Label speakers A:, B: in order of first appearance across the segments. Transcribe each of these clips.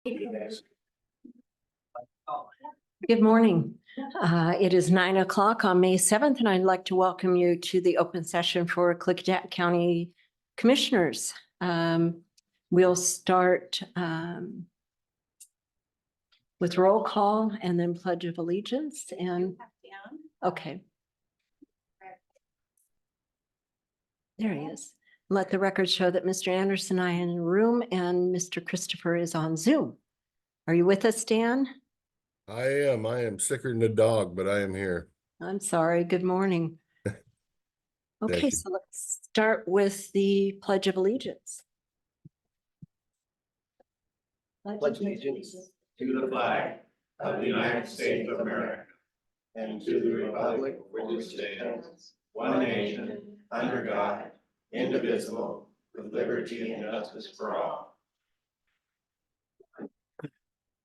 A: Good morning. It is 9 o'clock on May 7th, and I'd like to welcome you to the open session for Klickitat County Commissioners. We'll start with roll call and then Pledge of Allegiance. And okay. There he is. Let the record show that Mr. Anderson and I are in the room and Mr. Christopher is on Zoom. Are you with us, Dan?
B: I am sicker than a dog, but I am here.
A: I'm sorry. Good morning. Okay, so let's start with the Pledge of Allegiance.
C: Pledge allegiance to the flag of the United States of America and to the republic for which it stands, one nation, under God, indivisible, with liberty and justice for all.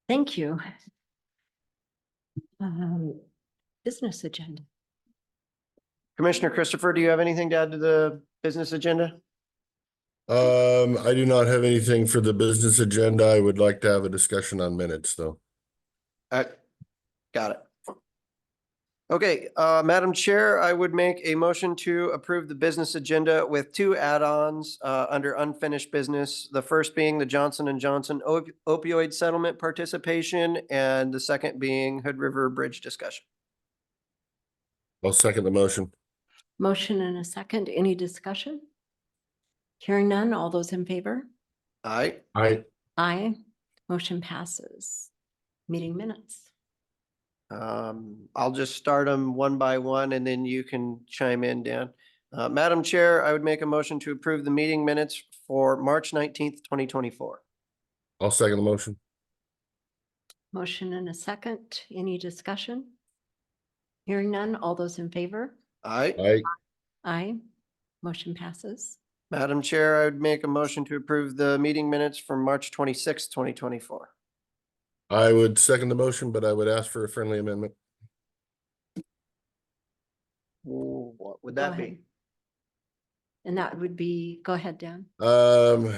A: Thank you. Business agenda.
D: Commissioner Christopher, do you have anything to add to the business agenda?
B: I do not have anything for the business agenda. I would like to have a discussion on minutes, though.
D: Got it. Okay, Madam Chair, I would make a motion to approve the business agenda with two add-ons under unfinished business. The first being the Johnson & Johnson opioid settlement participation, and the second being Hood River Bridge discussion.
B: I'll second the motion.
A: Motion and a second. Any discussion? Hearing none. All those in favor?
D: Aye.
A: Aye. Motion passes. Meeting minutes.
D: I'll just start them one by one and then you can chime in, Dan. Madam Chair, I would make a motion to approve the meeting minutes for March 19th, 2024.
B: I'll second the motion.
A: Motion and a second. Any discussion? Hearing none. All those in favor?
D: Aye.
A: Aye. Motion passes.
D: Madam Chair, I would make a motion to approve the meeting minutes from March 26th, 2024.
B: I would second the motion, but I would ask for a friendly amendment.
D: What would
A: Go
D: that
A: ahead.
D: be?
A: And that would be, go ahead, Dan.
B: I'm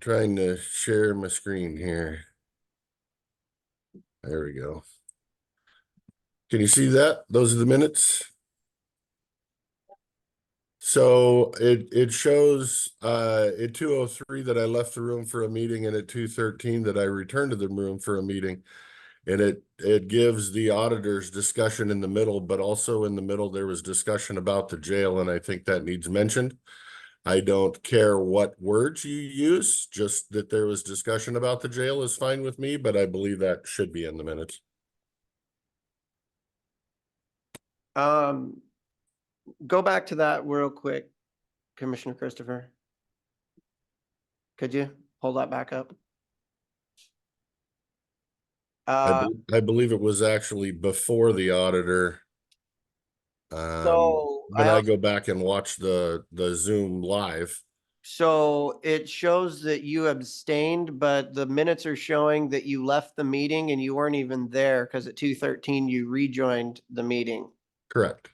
B: trying to share my screen here. There we go. Can you see that? Those are the minutes. So it shows at 2:03 that I left the room for a meeting, and at 2:13 that I returned to the room for a meeting. And it gives the auditor's discussion in the middle, but also in the middle there was discussion about the jail, and I think that needs mentioned. I don't care what words you use, just that there was discussion about the jail is fine with me, but I believe that should be in the minutes.
D: Go back to that real quick, Commissioner Christopher. Could you hold that back up?
B: I believe it was actually before the auditor. When I go back and watch the Zoom live.
D: So it shows that you abstained, but the minutes are showing that you left the meeting and you weren't even there because at 2:13 you rejoined the meeting.
B: Correct.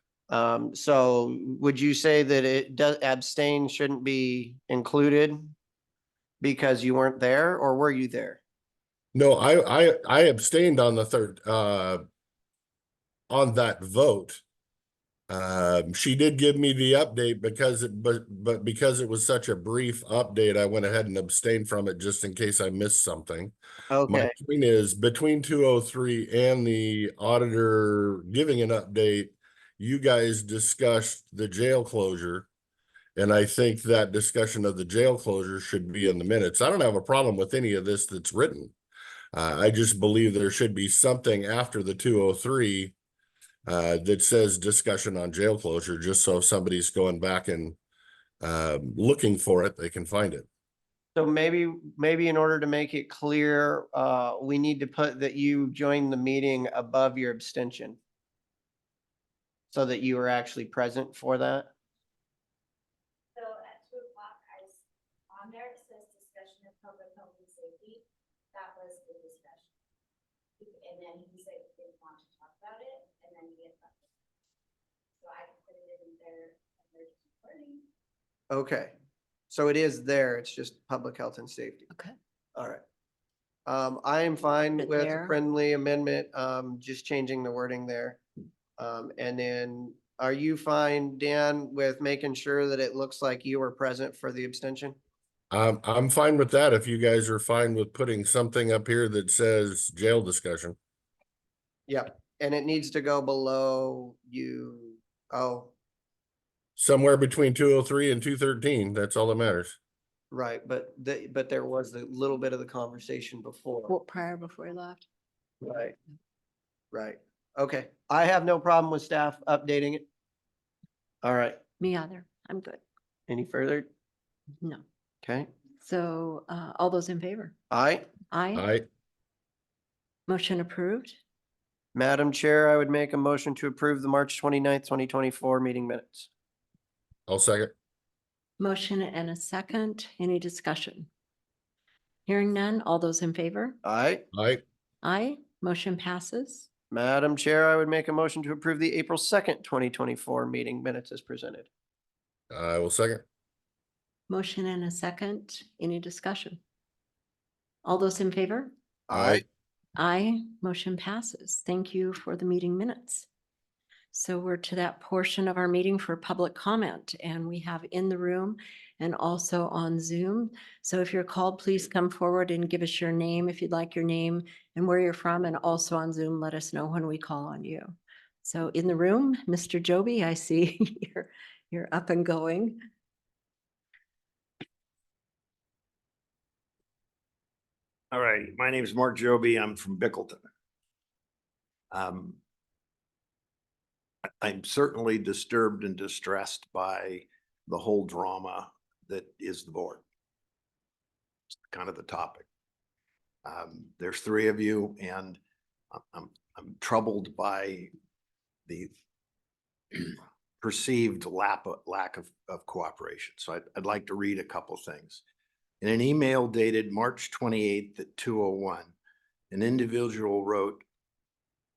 D: So would you say that it does abstain shouldn't be included because you weren't there, or were you there?
B: No, I abstained on the third on that vote. She did give me the update because but because it was such a brief update, I went ahead and abstained from it just in case I missed something.
D: Okay.
B: My point is, between 2:03 and the auditor giving an update, you guys discussed the jail closure. And I think that discussion of the jail closure should be in the minutes. I don't have a problem with any of this that's written. I just believe there should be something after the 2:03 that says discussion on jail closure, just so if somebody's going back and looking for it, they can find it.
D: So maybe in order to make it clear, we need to put that you joined the meeting above your abstention, so that you were actually present for that.
E: So at 2 o'clock, on there, it says discussion of public health and safety. That was the discussion. And then he said he didn't want to talk about it, and then he had left it. So I put it in there, emergency learning.
D: Okay, so it is there, it's just public health and safety.
A: Okay.
D: I am fine
A: But
D: with a
A: there-
D: friendly amendment, just changing the wording there. And then are you fine, Dan, with making sure that it looks like you were present for the abstention?
B: I'm fine with that. If you guys are fine with putting something up here that says jail discussion.
D: Yep, and it needs to go below you. Oh,
B: Somewhere between 203 and 213. That's all that matters.
D: right, but but there was a little bit of the conversation before.
A: What prior before he left?
D: Right. Right. Okay. I have no problem with staff updating it. All right.
A: Me either. I'm good.
D: Any further?
A: No.
D: Okay.
A: So all those in favor?
D: Aye.
A: Aye. Motion approved.
D: Madam Chair, I would make a motion to approve the March 29th, 2024 meeting minutes.
B: I'll second.
A: Motion and a second. Any discussion? Hearing none. All those in favor?
D: Aye.
B: Aye.
A: Aye. Motion passes.
D: Madam Chair, I would make a motion to approve the April 2nd, 2024 meeting minutes as presented.
B: I will second.
A: Motion and a second. Any discussion? All those in favor?
B: Aye.
A: Aye. Motion passes. Thank you for the meeting minutes. So we're to that portion of our meeting for public comment, and we have in the room and also on Zoom. So if you're called, please come forward and give us your name if you'd like your name and where you're from, and also on Zoom, let us know when we call on you. So in the room, Mr. Joby, I see you're up and going.
C: All right, my name is Mark Joby. I'm from Bickleton. I'm certainly disturbed and distressed by the whole drama that is the board. It's kind of the topic. There's three of you, and I'm troubled by the perceived lack of cooperation. So I'd like to read a couple things. In an email dated March 28th at 2:01, an individual wrote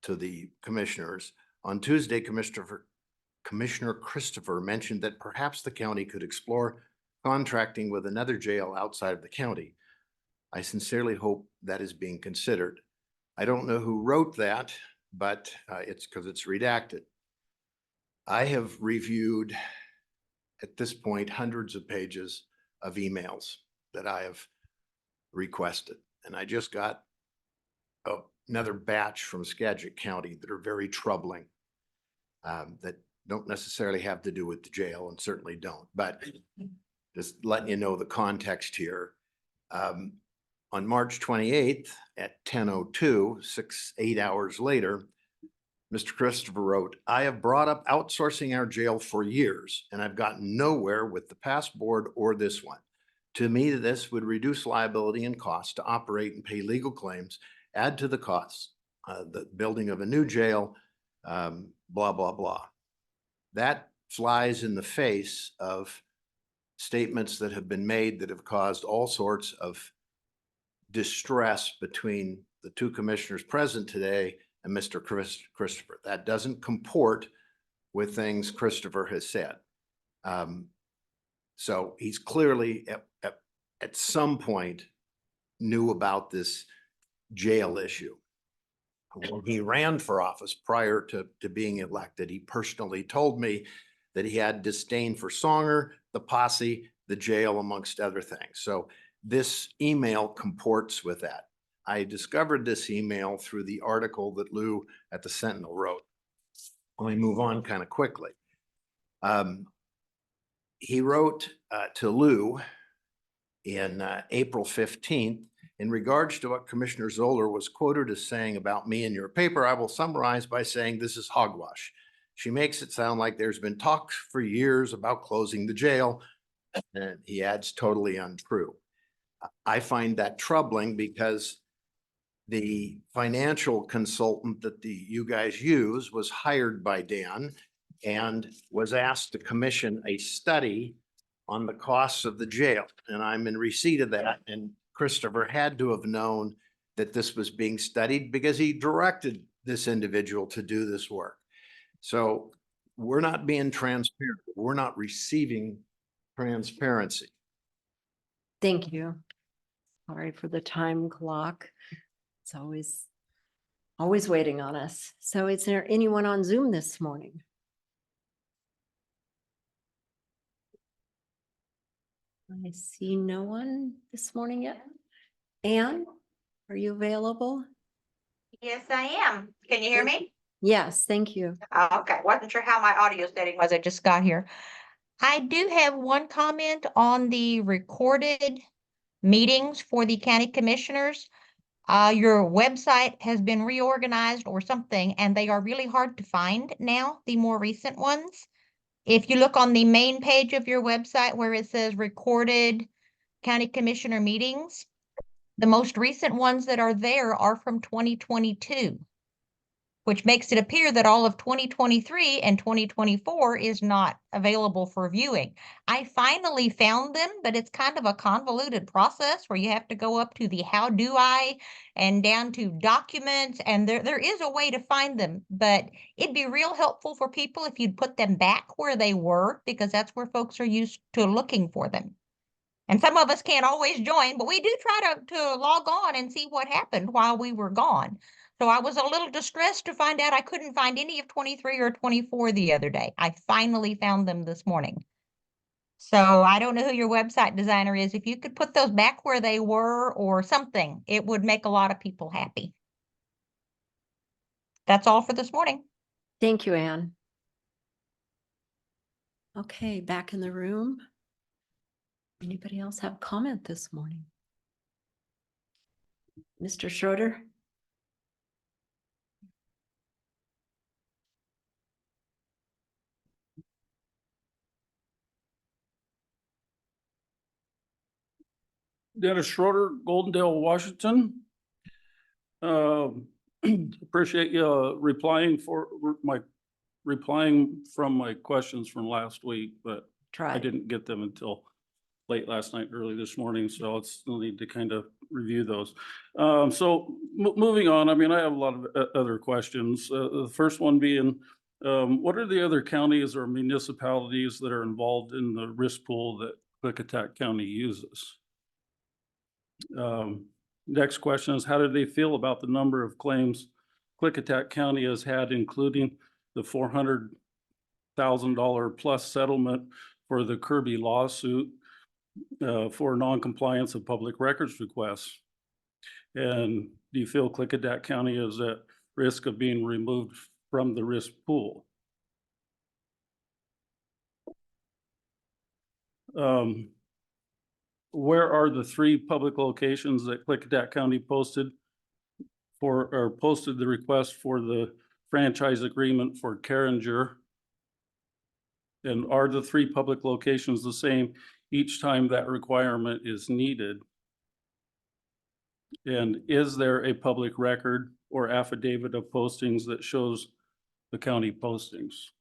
C: to the commissioners, on Tuesday, Commissioner Christopher mentioned that perhaps the county could explore contracting with another jail outside of the county. I sincerely hope that is being considered. I don't know who wrote that, but it's because it's redacted. I have reviewed at this point hundreds of pages of emails that I have requested. And I just got another batch from Skagit County that are very troubling, that don't necessarily have to do with the jail and certainly don't, but just letting you know the context here. On March 28th at 10:02, 8 hours later, Mr. Christopher wrote, I have brought up outsourcing our jail for years, and I've gotten nowhere with the past board or this one. To me, this would reduce liability and cost to operate and pay legal claims, add to the costs, the building of a new jail, blah, blah, blah. That flies in the face of statements that have been made that have caused all sorts of distress between the two commissioners present today and Mr. Christopher. That doesn't comport with things Christopher has said. So he's clearly at some point knew about this jail issue. When he ran for office prior to being elected, he personally told me that he had disdain for Songer, the posse, the jail, amongst other things. So this email comports with that. I discovered this email through the article that Lou at the Sentinel wrote. Let me move on kind of quickly. He wrote to Lou in April 15th, in regards to what Commissioner Zoller was quoted as saying about me in your paper, I will summarize by saying this is hogwash. She makes it sound like there's been talks for years about closing the jail, and he adds totally untrue. I find that troubling because the financial consultant that you guys use was hired by Dan and was asked to commission a study on the costs of the jail. And I'm in receipt of that. And Christopher had to have known that this was being studied because he directed this individual to do this work. So we're not being transparent. We're not receiving transparency.
A: Thank you. Sorry for the time clock. It's always waiting on us. So is there anyone on Zoom this morning? I see no one this morning yet. Anne, are you available?
F: Yes, I am. Can you hear me?
A: Yes, thank you.
F: Okay, wasn't sure how my audio setting was. I just got here. I do have one comment on the recorded meetings for the county commissioners. Your website has been reorganized or something, and they are really hard to find now, the more recent ones. If you look on the main page of your website where it says recorded county commissioner meetings, the most recent ones that are there are from 2022. Which makes it appear that all of 2023 and 2024 is not available for viewing. I finally found them, but it's kind of a convoluted process where you have to go up to the how do I and down to documents, and there is a way to find them, but it'd be real helpful for people if you'd put them back where they were, because that's where folks are used to looking for them. And some of us can't always join, but we do try to log on and see what happened while we were gone. So I was a little distressed to find out I couldn't find any of 23 or 24 the other day. I finally found them this morning. So I don't know who your website designer is. If you could put those back where they were or something, it would make a lot of people happy. That's all for this morning.
A: Thank you, Anne. Okay, back in the room. Anybody else have comment this morning? Mr. Schroeder?
G: Dennis Schroeder, Goldendale, Washington. Appreciate you replying from my questions from last week, but I
A: Try.
G: didn't get them until late last night, early this morning, so I'll still need to kind of review those. So moving on, I mean, I have a lot of other questions. The first one being, what are the other counties or municipalities that are involved in the risk pool that Klickitat County uses? Next question is, how do they feel about the number of claims Klickitat County has had, including the $400,000 plus settlement for the Kirby lawsuit for non-compliance of public records requests? And do you feel Klickitat County is at risk of being removed from the risk pool? Where are the 3 public locations that Klickitat County posted the request for the franchise agreement for Carringer? And are the 3 public locations the same each time that requirement is needed? And is there a public record or affidavit of postings that shows the county postings?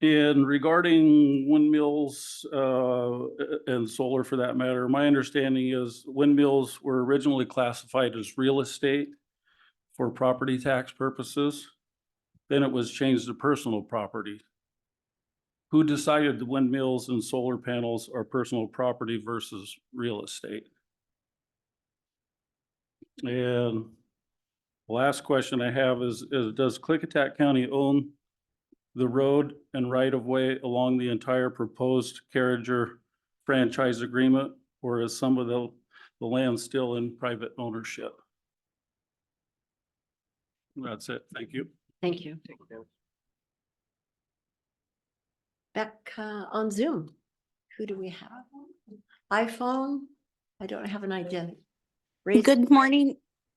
G: And regarding windmills and solar for that matter, my understanding is windmills were originally classified as real estate for property tax purposes. Then it was changed to personal property. Who decided the windmills and solar panels are personal property versus real estate? And the last question I have is does Klickitat County own the road and right-of-way along the entire proposed Carringer franchise agreement, or is some of the land still in private ownership? That's it. Thank you.
A: Thank you. Back on Zoom. Who do we have? iPhone? I don't have an identity.
H: Good morning.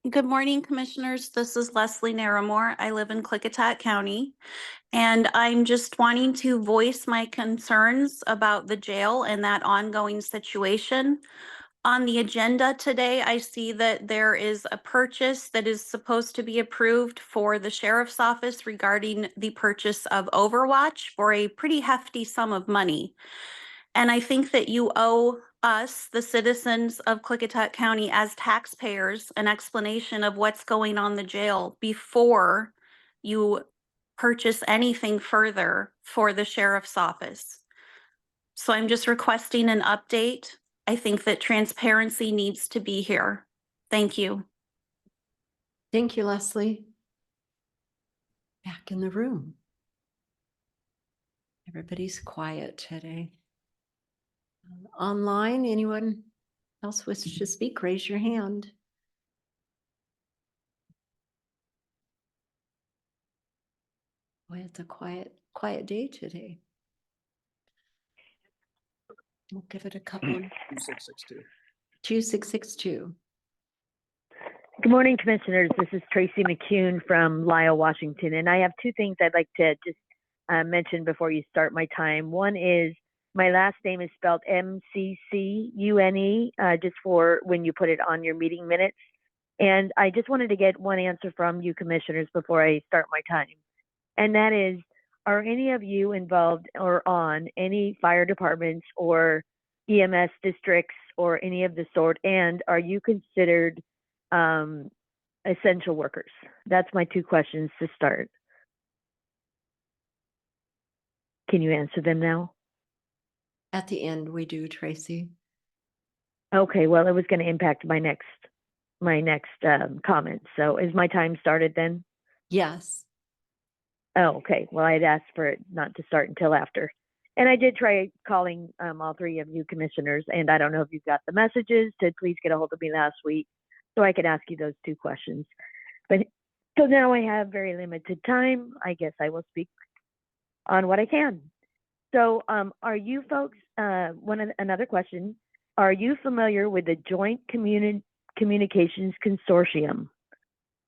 H: Good morning, commissioners. This is Leslie Naramore. I live in Klickitat County, and I'm just wanting to voice my concerns about the jail and that ongoing situation. On the agenda today, I see that there is a purchase that is supposed to be approved for the sheriff's office regarding the purchase of Overwatch for a pretty hefty sum of money. And I think that you owe us, the citizens of Klickitat County, as taxpayers, an explanation of what's going on in the jail before you purchase anything further for the sheriff's office. So I'm just requesting an update. I think that transparency needs to be here. Thank you.
A: Thank you, Leslie. Back in the room. Everybody's quiet today. Online, anyone else wish to speak? Raise your hand. Boy, it's a quiet day today. We'll give it a couple.
D: 2662.
A: 2662.
I: Good morning, Commissioners. This is Tracy McCune from Lyle, Washington, and I have two things I'd like to just mention before you start my time. One is my last name is spelled MCCUNE, just for when you put it on your meeting minutes. And I just wanted to get one answer from you, Commissioners, before I start my time. And that is, are any of you involved or on any fire departments or EMS districts or any of the sort? And are you considered essential workers? That's my two questions to start. Can you answer them now?
A: At the end, we do, Tracy.
I: Okay, well, it was going to impact my next comment. So is my time started then?
A: Yes.
I: Oh, okay. Well, I'd asked for it not to start until after. And I did try calling all three of you commissioners, and I don't know if you've got the messages to please get a hold of me last week so I could ask you those two questions. But so now I have very limited time. I guess I will speak on what I can. So are you folks, another question, are you familiar with the Joint Communications Consortium?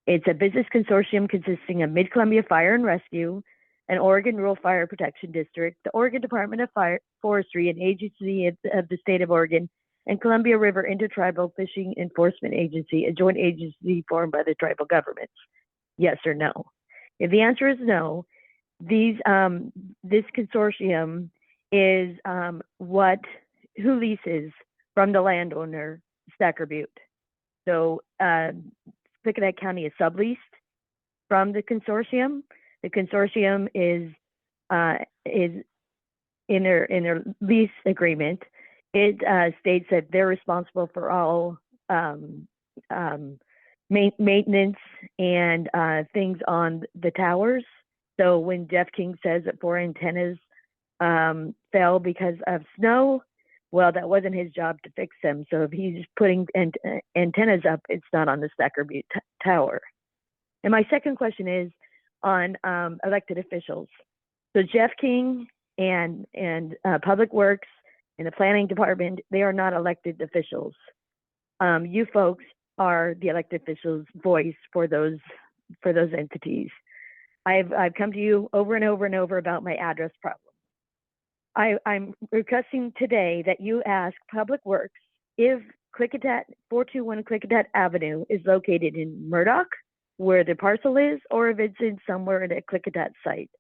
I: It's a business consortium consisting of Mid-Columbia Fire and Rescue, and Oregon Rural Fire Protection District, the Oregon Department of Forestry, an agency of the state of Oregon, and Columbia River Intertribal Fishing Enforcement Agency, a joint agency formed by the tribal governments. Yes or no? If the answer is no, this consortium is who leases from the landowner, Stacker Butte. So Klickitat County is subleased from the consortium. The consortium is in their lease agreement. It states that they're responsible for all maintenance and things on the towers. So when Jeff King says that 4 antennas fell because of snow, well, that wasn't his job to fix them. So if he's putting antennas up, it's not on the Stacker Butte tower. And my second question is on elected officials. So Jeff King and Public Works and the Planning Department, they are not elected officials. You folks are the elected officials' voice for those entities. I've come to you over and over and over about my address problem. I'm requesting today that you ask Public Works if Klickitat 421 Klickitat Avenue is located in Murdoch, where the parcel is, or if it's in somewhere at a Klickitat site.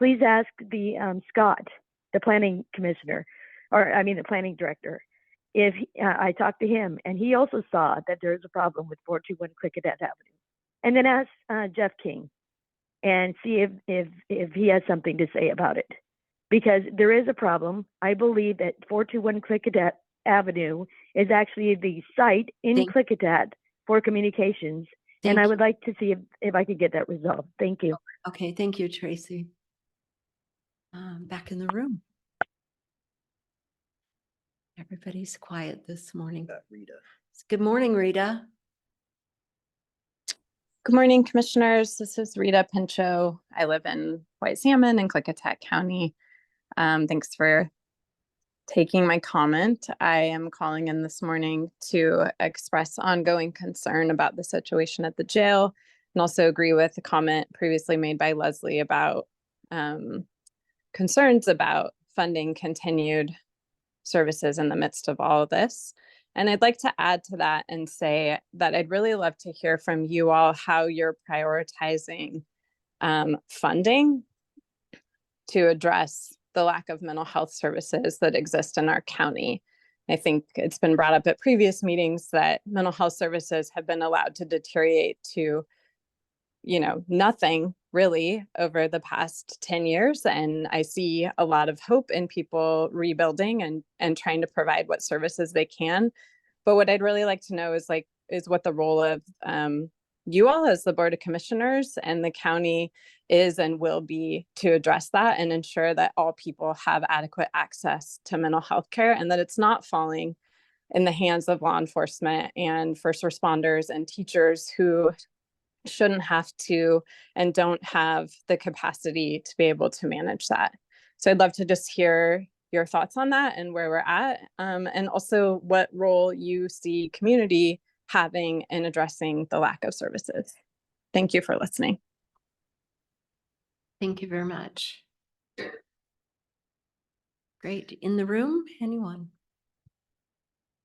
I: Please ask the Scott, the planning commissioner, the planning director, if I talked to him, and he also saw that there's a problem with 421 Klickitat Avenue. And then ask Jeff King and see if he has something to say about it. Because there is a problem. I believe that 421 Klickitat Avenue is actually the site in Klickitat for communications. And I would like to see if I could get that resolved. Thank you.
A: Okay, thank you, Tracy. Back in the room. Everybody's quiet this morning.
D: Rita.
A: Good morning, Rita.
J: Good morning, Commissioners. This is Rita Pinchot. I live in White Salmon in Klickitat County. Thanks for taking my comment. I am calling in this morning to express ongoing concern about the situation at the jail, and also agree with the comment previously made by Leslie about concerns about funding continued services in the midst of all of this. And I'd like to add to that and say that I'd really love to hear from you all how you're prioritizing funding to address the lack of mental health services that exist in our county. I think it's been brought up at previous meetings that mental health services have been allowed to deteriorate to, nothing really over the past 10 years. And I see a lot of hope in people rebuilding and trying to provide what services they can. But what I'd really like to know is what the role of you all as the Board of Commissioners and the county is and will be to address that and ensure that all people have adequate access to mental health care, and that it's not falling in the hands of law enforcement and first responders and teachers who shouldn't have to and don't have the capacity to be able to manage that. So I'd love to just hear your thoughts on that and where we're at, and also what role you see community having in addressing the lack of services. Thank you for listening.
A: Thank you very much. Great. In the room, anyone?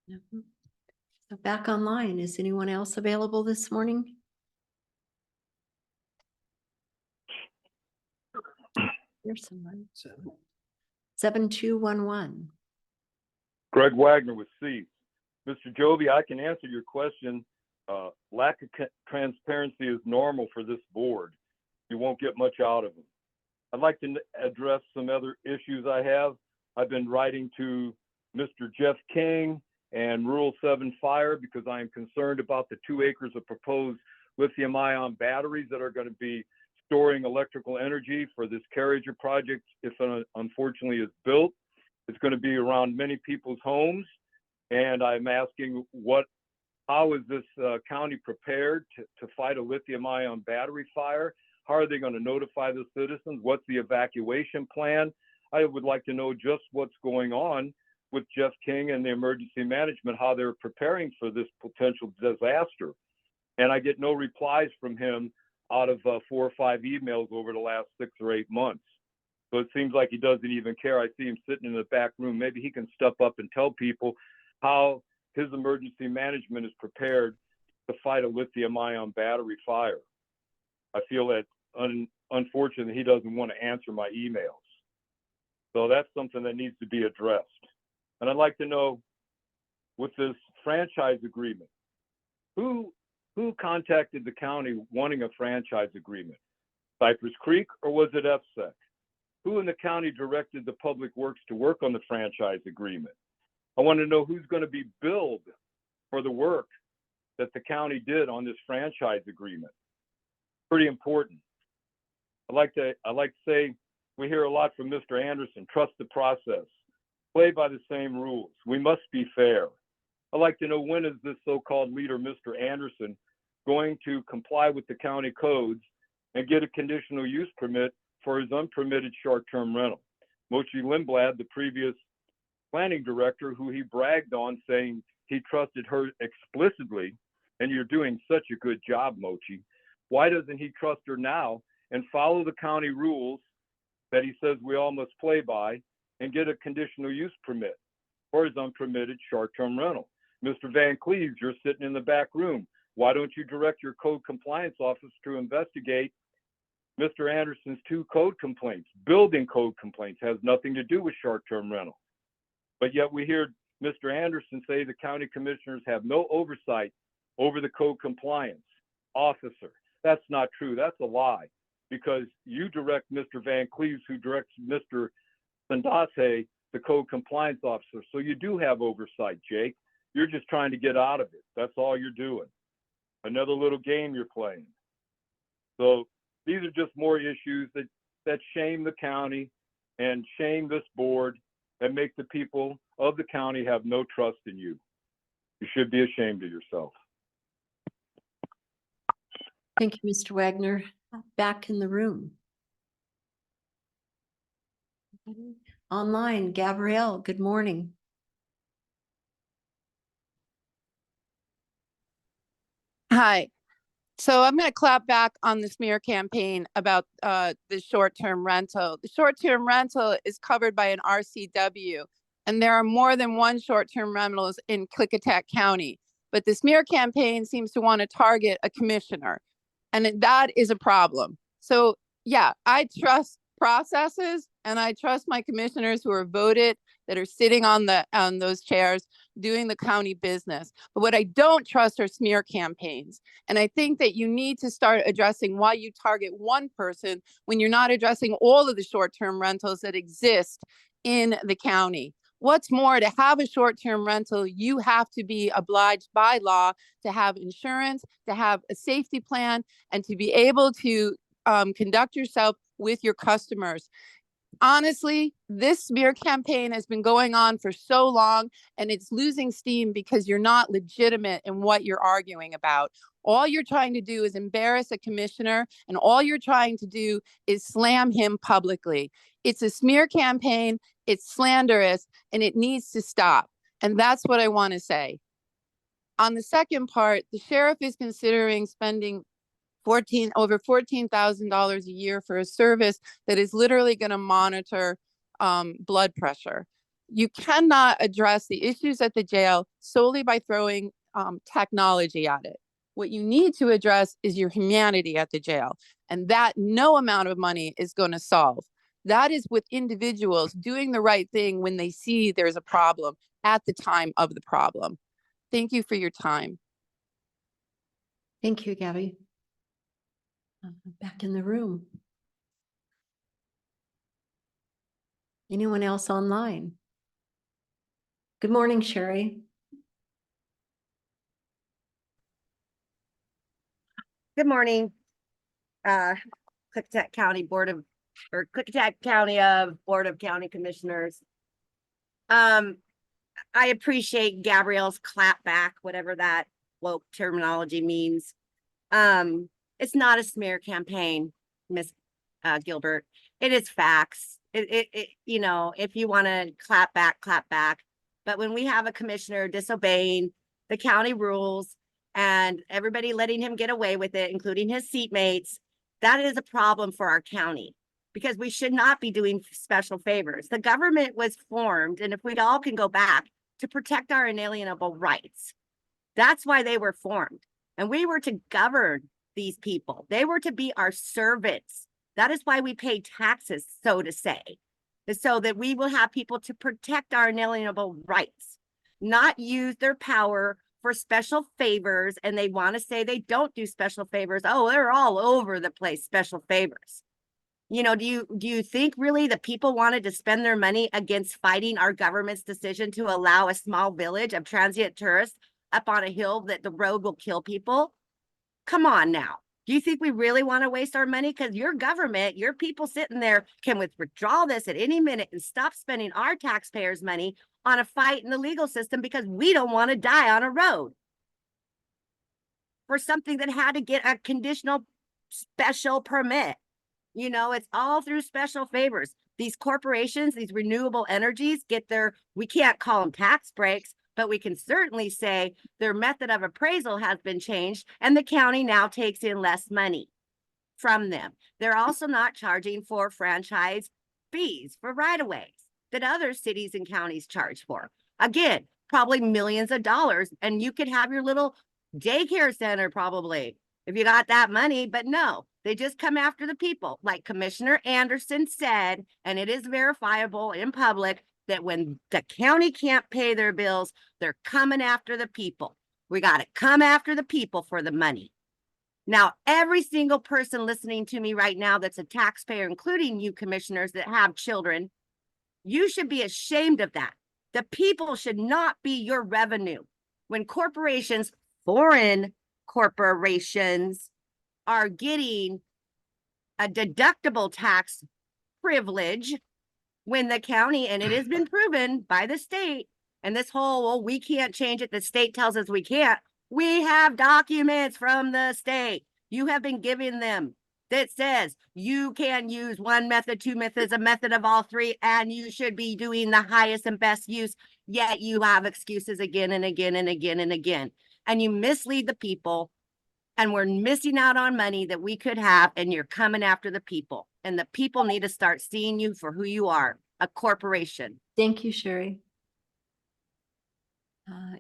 A: No. So back online, is anyone else available this morning? Here's someone. 7211.
K: Greg Wagner with C. Mr. Joby, I can answer your question. Lack of transparency is normal for this board. You won't get much out of them. I'd like to address some other issues I have. I've been writing to Mr. Jeff King and Rural 7 Fire because I am concerned about the 2 acres of proposed lithium-ion batteries that are going to be storing electrical energy for this Carriager project if it unfortunately is built. It's going to be around many people's homes, and I'm asking how is this county prepared to fight a lithium-ion battery fire? How are they going to notify the citizens? What's the evacuation plan? I would like to know just what's going on with Jeff King and the emergency management, how they're preparing for this potential disaster. And I get no replies from him out of 4 or 5 emails over the last 6 or 8 months. So it seems like he doesn't even care. I see him sitting in the back room. Maybe he can step up and tell people how his emergency management is prepared to fight a lithium-ion battery fire. I feel that unfortunately he doesn't want to answer my emails. So that's something that needs to be addressed. And I'd like to know, with this franchise agreement, who contacted the county wanting a franchise agreement? Cypress Creek, or was it FSEC? Who in the county directed the Public Works to work on the franchise agreement? I want to know who's going to be billed for the work that the county did on this franchise agreement. Pretty important. I like to say, we hear a lot from Mr. Anderson, trust the process, play by the same rules. We must be fair. I'd like to know, when is this so-called leader, Mr. Anderson, going to comply with the county codes and get a conditional use permit for his unpermitted short-term rental? Mochi Lindblad, the previous planning director, who he bragged on saying he trusted her explicitly, and you're doing such a good job, Mochi. Why doesn't he trust her now and follow the county rules that he says we all must play by and get a conditional use permit for his unpermitted short-term rental? Mr. Van Cleves, you're sitting in the back room. Why don't you direct your code compliance office to investigate Mr. Anderson's 2 code complaints? Building code complaints has nothing to do with short-term rental. But yet we hear Mr. Anderson say the county commissioners have no oversight over the code compliance officer. That's not true. That's a lie, because you direct Mr. Van Cleves, who directs Mr. Sandase, the code compliance officer. So you do have oversight, Jake. You're just trying to get out of it. That's all you're doing. Another little game you're playing. So these are just more issues that shame the county and shame this board and make the people of the county have no trust in you. You should be ashamed of yourself.
A: Thank you, Mr. Wagner. Back in the room. Online, Gabrielle, good morning.
L: Hi. So I'm going to clap back on the smear campaign about the short-term rental. The short-term rental is covered by an RCW, and there are more than one short-term rentals in Klickitat County. But the smear campaign seems to want to target a commissioner, and that is a problem. So yeah, I trust processes, and I trust my commissioners who are voted, that are sitting on those chairs. doing the county business. But what I don't trust are smear campaigns. And I think that you need to start addressing why you target one person when you're not addressing all of the short-term rentals that exist in the county. What's more, to have a short-term rental, you have to be obliged by law to have insurance, to have a safety plan, and to be able to conduct yourself with your customers. Honestly, this smear campaign has been going on for so long, and it's losing steam because you're not legitimate in what you're arguing about. All you're trying to do is embarrass a commissioner, and all you're trying to do is slam him publicly. It's a smear campaign, it's slanderous, and it needs to stop. And that's what I want to say. On the second part, the sheriff is considering spending over $14,000 a year for a service that is literally going to monitor blood pressure. You cannot address the issues at the jail solely by throwing technology at it. What you need to address is your humanity at the jail, and that no amount of money is going to solve. That is with individuals doing the right thing when they see there's a problem at the time of the problem. Thank you for your time.
A: Thank you, Gabby. Back in the room. Anyone else online? Good morning, Sherry.
M: Good morning. Klickitat County Board of County Commissioners. I appreciate Gabrielle's clap back, whatever that woke terminology means. It's not a smear campaign, Miss Gilbert. It is facts. You know, if you want to clap back, clap back. But when we have a commissioner disobeying the county rules and everybody letting him get away with it, including his seatmates, that is a problem for our county, because we should not be doing special favors. The government was formed, and if we all can go back, to protect our inalienable rights. That's why they were formed. And we were to govern these people. They were to be our servants. That is why we pay taxes, so to say, so that we will have people to protect our inalienable rights, not use their power for special favors. And they want to say they don't do special favors. Oh, they're all over the place, special favors. You know, do you think really the people wanted to spend their money against fighting our government's decision to allow a small village of transient tourists up on a hill that the road will kill people? Come on now. Do you think we really want to waste our money? Because your government, your people sitting there can withdraw this at any minute and stop spending our taxpayers' money on a fight in the legal system because we don't want to die on a road for something that had to get a conditional special permit. You know, it's all through special favors. These corporations, these renewable energies get their, we can't call them tax breaks, but we can certainly say their method of appraisal has been changed and the county now takes in less money from them. They're also not charging for franchise fees for right-of-ways that other cities and counties charge for. Again, probably millions of dollars, and you could have your little daycare center probably if you got that money, but no, they just come after the people. Like Commissioner Anderson said, and it is verifiable in public, that when the county can't pay their bills, they're coming after the people. We got to come after the people for the money. Now, every single person listening to me right now that's a taxpayer, including you commissioners that have children, you should be ashamed of that. The people should not be your revenue. When corporations, foreign corporations, are getting a deductible tax privilege, when the county, and it has been proven by the state, and this whole, well, we can't change it, the state tells us we can't. We have documents from the state. You have been giving them that says you can use one method, two methods, a method of all three, and you should be doing the highest and best use, yet you have excuses again and again and again and again. And you mislead the people, and we're missing out on money that we could have, and you're coming after the people. And the people need to start seeing you for who you are, a corporation.
A: Thank you, Sherry.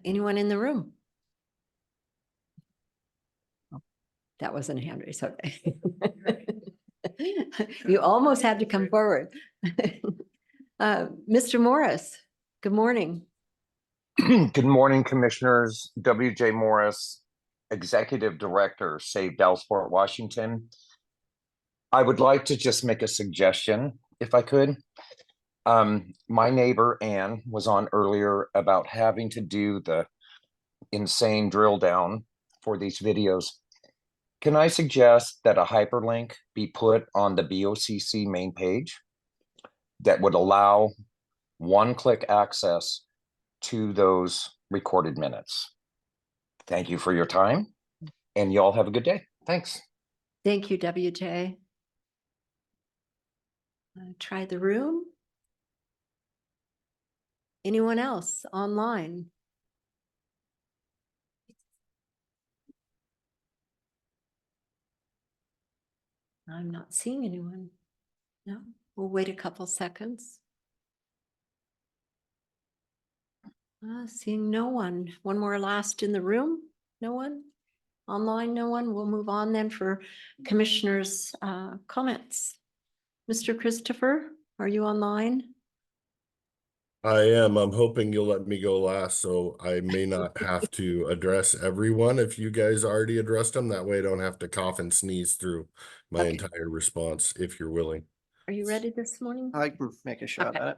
A: Anyone in the room? Oh, that wasn't a hand raise, okay. You almost had to come forward. Mr. Morris, good morning.
N: Good morning, Commissioners. W.J. Morris, Executive Director, Save Dallas-Fort Washington. I would like to just make a suggestion, if I could. My neighbor, Ann, was on earlier about having to do the insane drill down for these videos. Can I suggest that a hyperlink be put on the BoCC main page that would allow one-click access to those recorded minutes? Thank you for your time, and y'all have a good day. Thanks.
A: Thank you, WJ. Try the room. Anyone else online? I'm not seeing anyone. No, we'll wait a couple seconds. Seeing no one. One more last in the room. No one? Online, no one. We'll move on then for commissioners' comments. Mr. Christopher, are you online?
B: I am. I'm hoping you'll let me go last, so I may not have to address everyone if you guys already addressed them. That way I don't have to cough and sneeze through my entire response, if you're willing.
A: Are you ready this morning?
D: I can make a shot
A: Okay.
D: at it.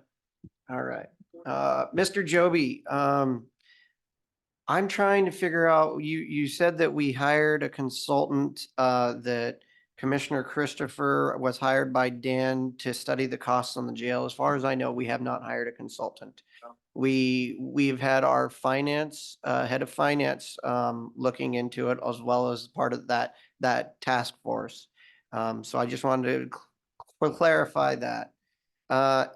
D: All right. Mr. Joby, I'm trying to figure out, you said that we hired a consultant, that Commissioner Christopher was hired by Dan to study the costs on the jail. As far as I know, we have not hired a consultant. We've had our finance, head of finance, looking into it as well as part of that task force. So I just wanted to clarify that.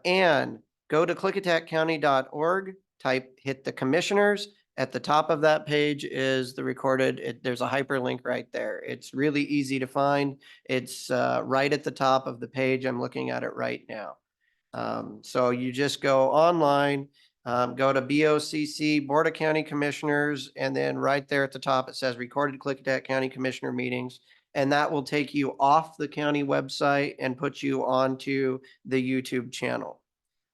D: And go to klickitatcounty.org, hit the commissioners. At the top of that page is the recorded, there's a hyperlink right there. It's really easy to find. It's right at the top of the page. I'm looking at it right now. So you just go online, go to BoCC, Board of County Commissioners, and then right there at the top, it says recorded Klickitat County Commissioner meetings. And that will take you off the county website and put you onto the YouTube channel.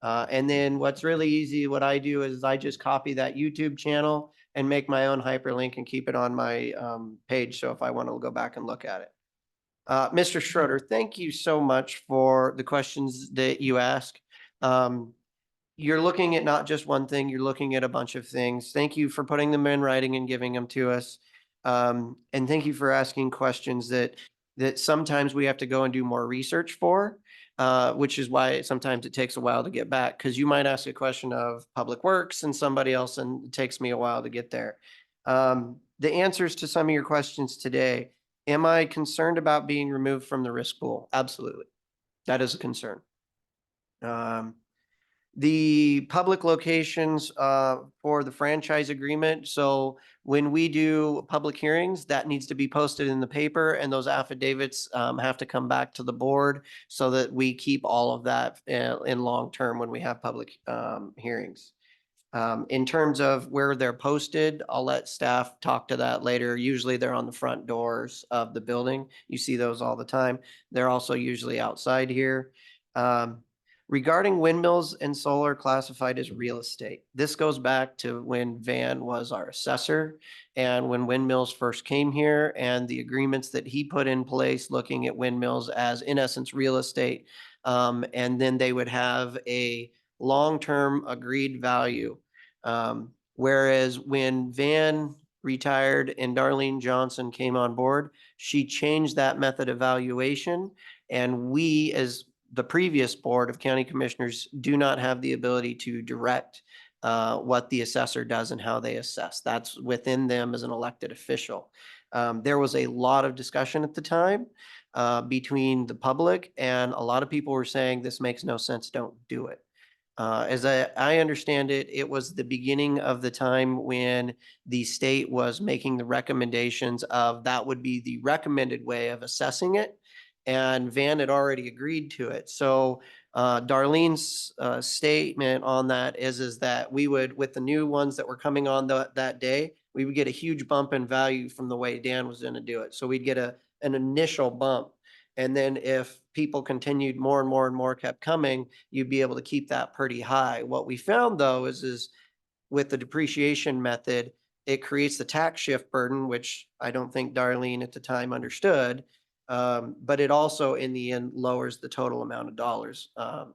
D: And then what's really easy, what I do is I just copy that YouTube channel and make my own hyperlink and keep it on my page. So if I want to go back and look at it. Mr. Schroeder, thank you so much for the questions that you ask. You're looking at not just one thing, you're looking at a bunch of things. Thank you for putting them in writing and giving them to us. And thank you for asking questions that sometimes we have to go and do more research for. Which is why sometimes it takes a while to get back, because you might ask a question of Public Works and somebody else, and it takes me a while to get there. The answers to some of your questions today, am I concerned about being removed from the risk pool? Absolutely. That is a concern. The public locations for the franchise agreement. So when we do public hearings, that needs to be posted in the paper, and those affidavits have to come back to the board so that we keep all of that in long term when we have public hearings. In terms of where they're posted, I'll let staff talk to that later. Usually they're on the front doors of the building. You see those all the time. They're also usually outside here. Regarding windmills and solar classified as real estate, this goes back to when Van was our assessor and when windmills first came here, and the agreements that he put in place looking at windmills as, in essence, real estate. And then they would have a long-term agreed value. Whereas when Van retired and Darlene Johnson came on board, she changed that method of valuation, and we, as the previous Board of County Commissioners, do not have the ability to direct what the assessor does and how they assess. That's within them as an elected official. There was a lot of discussion at the time between the public, and a lot of people were saying this makes no sense, don't do it. As I understand it, it was the beginning of the time when the state was making the recommendations of that would be the recommended way of assessing it. And Van had already agreed to it. So Darlene's statement on that is that we would, with the new ones that were coming on that day, we would get a huge bump in value from the way Dan was going to do it. So we'd get an initial bump. And then if people continued more and more kept coming, you'd be able to keep that pretty high. What we found though is with the depreciation method, it creates the tax shift burden, which I don't think Darlene at the time understood. But it also in the end lowers the total amount of dollars.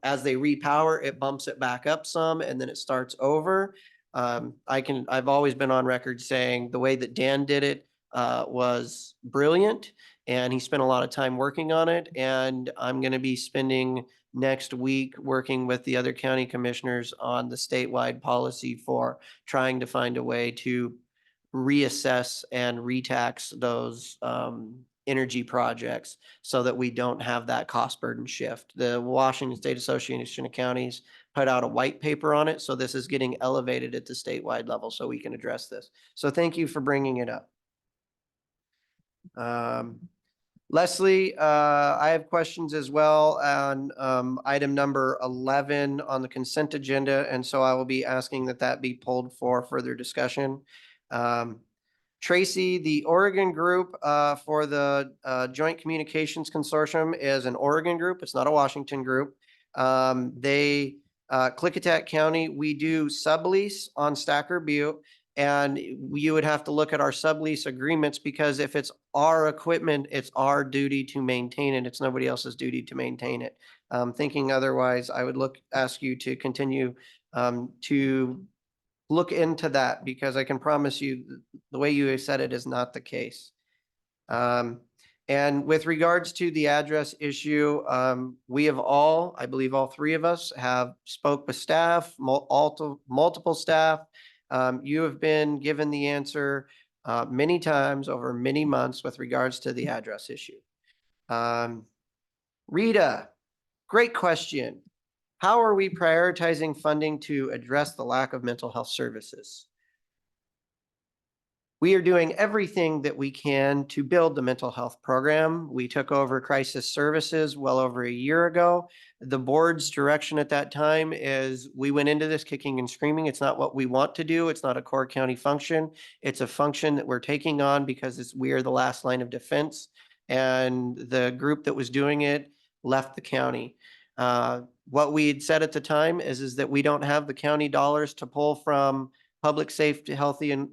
D: As they repower, it bumps it back up some and then it starts over. I've always been on record saying the way that Dan did it was brilliant, and he spent a lot of time working on it. And I'm going to be spending next week working with the other county commissioners on the statewide policy for trying to find a way to reassess and retax those energy projects so that we don't have that cost burden shift. The Washington State Association of Counties put out a white paper on it, so this is getting elevated at the statewide level so we can address this. So thank you for bringing it up. Leslie, I have questions as well on item number 11 on the consent agenda, and so I will be asking that that be pulled for further discussion. Tracy, the Oregon group for the Joint Communications Consortium is an Oregon group. It's not a Washington group. Klickitat County, we do sublease on Stacker Butte, and you would have to look at our sublease agreements, because if it's our equipment, it's our duty to maintain it. It's nobody else's duty to maintain it. Thinking otherwise, I would ask you to continue to look into that, because I can promise you the way you said it is not the case. And with regards to the address issue, we have all, I believe all three of us have spoke with staff, multiple staff. You have been given the answer many times over many months with regards to the address issue. Rita, great question. How are we prioritizing funding to address the lack of mental health services? We are doing everything that we can to build the mental health program. We took over crisis services well over a year ago. The board's direction at that time is we went into this kicking and screaming. It's not what we want to do. It's not a core county function. It's a function that we're taking on because we are the last line of defense. And the group that was doing it left the county. What we had said at the time is that we don't have the county dollars to pull from public safety, healthy and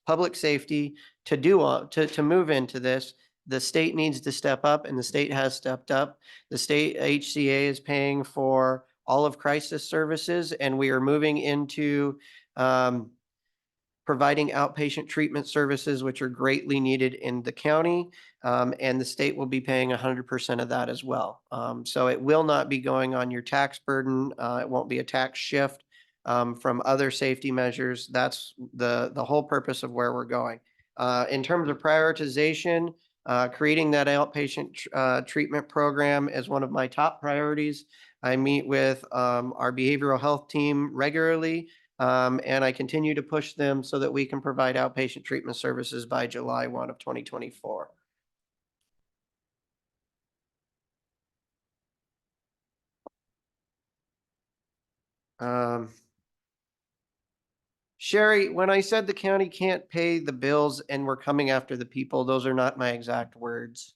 D: public safety to move into this. The state needs to step up, and the state has stepped up. The state HCA is paying for all of crisis services, and we are moving into providing outpatient treatment services, which are greatly needed in the county. And the state will be paying 100% of that as well. So it will not be going on your tax burden. It won't be a tax shift from other safety measures. That's the whole purpose of where we're going. In terms of prioritization, creating that outpatient treatment program is one of my top priorities. I meet with our behavioral health team regularly, and I continue to push them so that we can provide outpatient treatment services by July 1 of 2024. Sherry, when I said the county can't pay the bills and we're coming after the people, those are not my exact words.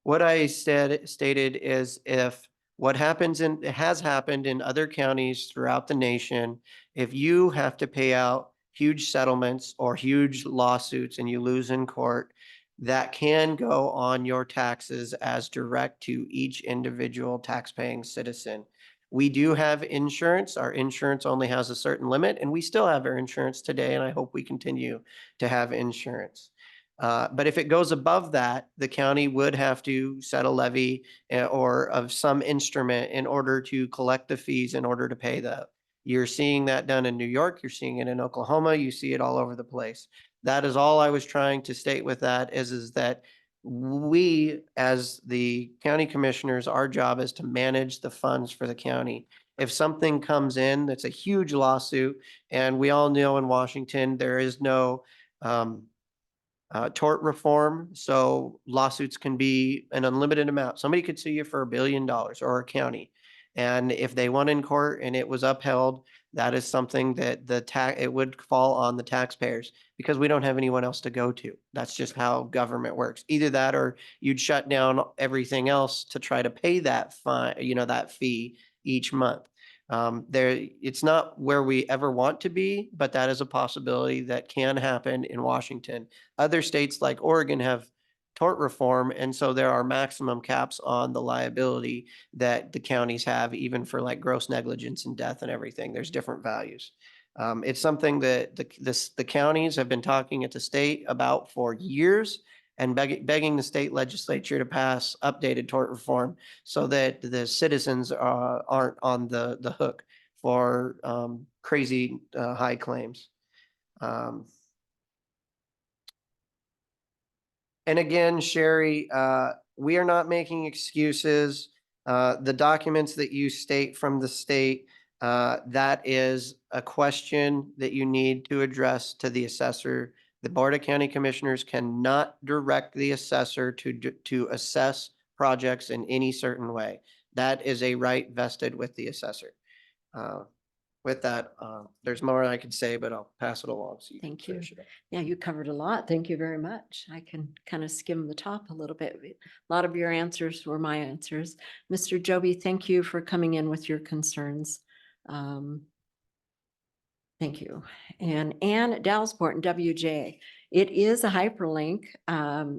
D: What I stated is, if what has happened in other counties throughout the nation, if you have to pay out huge settlements or huge lawsuits and you lose in court, that can go on your taxes as direct to each individual taxpaying citizen. We do have insurance. Our insurance only has a certain limit, and we still have our insurance today, and I hope we continue to have insurance. But if it goes above that, the county would have to set a levy or of some instrument in order to collect the fees in order to pay that. You're seeing that done in New York. You're seeing it in Oklahoma. You see it all over the place. That is all I was trying to state with that is that we, as the county commissioners, our job is to manage the funds for the county. If something comes in that's a huge lawsuit, and we all know in Washington there is no tort reform, so lawsuits can be an unlimited amount. Somebody could sue you for $1 billion, or a county. And if they won in court and it was upheld, that is something that it would fall on the taxpayers, because we don't have anyone else to go to. That's just how government works. Either that, or you'd shut down everything else to try to pay that fine, that fee each month. It's not where we ever want to be, but that is a possibility that can happen in Washington. Other states like Oregon have tort reform, and so there are maximum caps on the liability that the counties have, even for like gross negligence and death and everything. There's different values. It's something that the counties have been talking at the state about for years and begging the state legislature to pass updated tort reform so that the citizens aren't on the hook for crazy high claims. And again, Sherry, we are not making excuses. The documents that you state from the state, that is a question that you need to address to the assessor. The Board of County Commissioners cannot direct the assessor to assess projects in any certain way. That is a right vested with the assessor. With that, there's more I could say, but I'll pass it along. So you can
A: Thank you.
D: finish it up.
A: Yeah, you covered a lot. Thank you very much. I can kind of skim the top a little bit. A lot of your answers were my answers. Mr. Joby, thank you for coming in with your concerns. Thank you. And Ann at Dallasport and WJ. It is a hyperlink.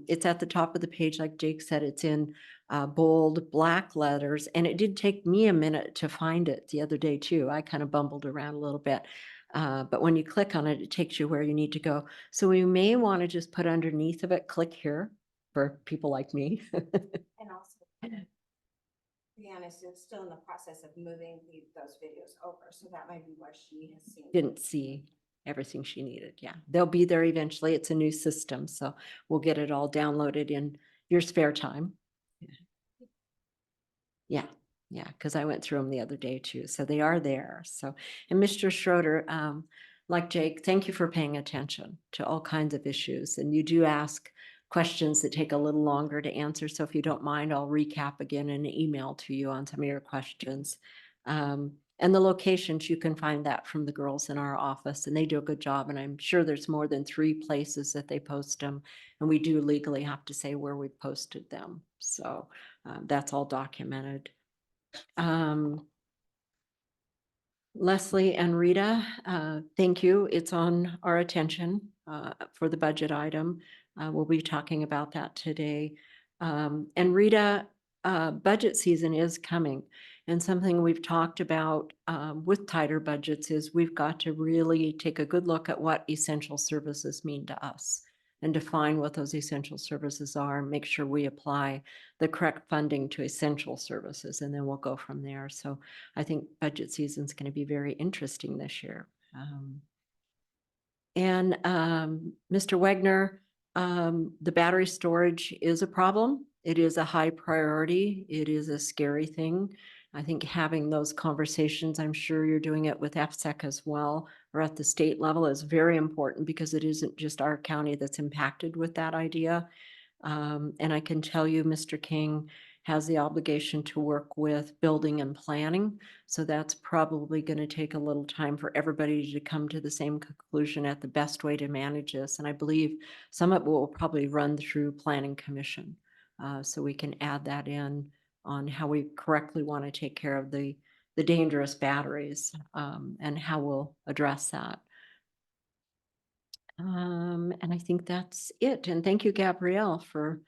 A: It's at the top of the page, like Jake said, it's in bold black letters. And it did take me a minute to find it the other day too. I kind of bumbled around a little bit. But when you click on it, it takes you where you need to go. So we may want to just put underneath of it, click here for people like me.
E: And also, to be honest, it's still in the process of moving those videos over, so that might be what she has seen.
A: Didn't see everything she needed. Yeah, they'll be there eventually. It's a new system, so we'll get it all downloaded in your spare time. Yeah, yeah, because I went through them the other day too, so they are there. So, and Mr. Schroeder, like Jake, thank you for paying attention to all kinds of issues, and you do ask questions that take a little longer to answer. So if you don't mind, I'll recap again in an email to you on some of your questions. And the locations, you can find that from the girls in our office, and they do a good job. And I'm sure there's more than 3 places that they post them. And we do legally have to say where we posted them. So that's all documented. Leslie and Rita, thank you. It's on our attention for the budget item. We'll be talking about that today. And Rita, budget season is coming. And something we've talked about with tighter budgets is we've got to really take a good look at what essential services mean to us and define what those essential services are and make sure we apply the correct funding to essential services, and then we'll go from there. So I think budget season is going to be very interesting this year. And Mr. Wagner, the battery storage is a problem. It is a high priority. It is a scary thing. I think having those conversations, I'm sure you're doing it with FSEC as well, or at the state level, is very important because it isn't just our county that's impacted with that idea. And I can tell you, Mr. King has the obligation to work with building and planning. So that's probably going to take a little time for everybody to come to the same conclusion at the best way to manage this. And I believe some of it will probably run through Planning Commission. So we can add that in on how we correctly want to take care of the dangerous batteries and how we'll address that. And I think that's it. And thank you, Gabrielle, for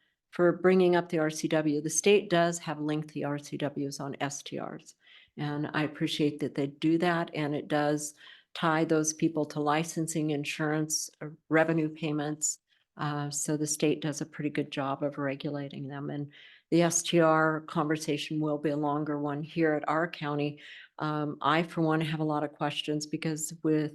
A: bringing up the RCW. The state does have lengthy RCWs on STRs, and I appreciate that they do that. And it does tie those people to licensing, insurance, revenue payments. So the state does a pretty good job of regulating them. And the STR conversation will be a longer one here at our county. I, for one, have a lot of questions because with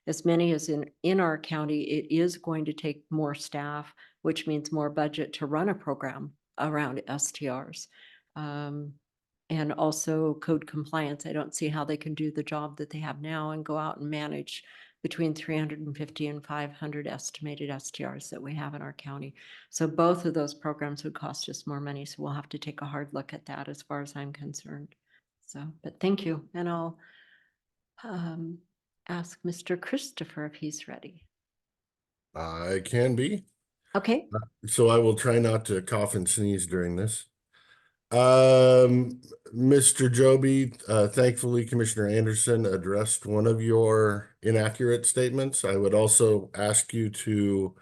A: as many as in our county, it is going to take more staff, which means more budget to run a program around STRs. And also code compliance. I don't see how they can do the job that they have now and go out and manage between 350 and 500 estimated STRs that we have in our county. So both of those programs would cost us more money. So we'll have to take a hard look at that as far as I'm concerned. So, but thank you. And I'll ask Mr. Christopher if he's ready.
B: I can be.
A: Okay.
B: So I will try not to cough and sneeze during this. Mr. Joby, thankfully Commissioner Anderson addressed one of your inaccurate statements. I would also ask you to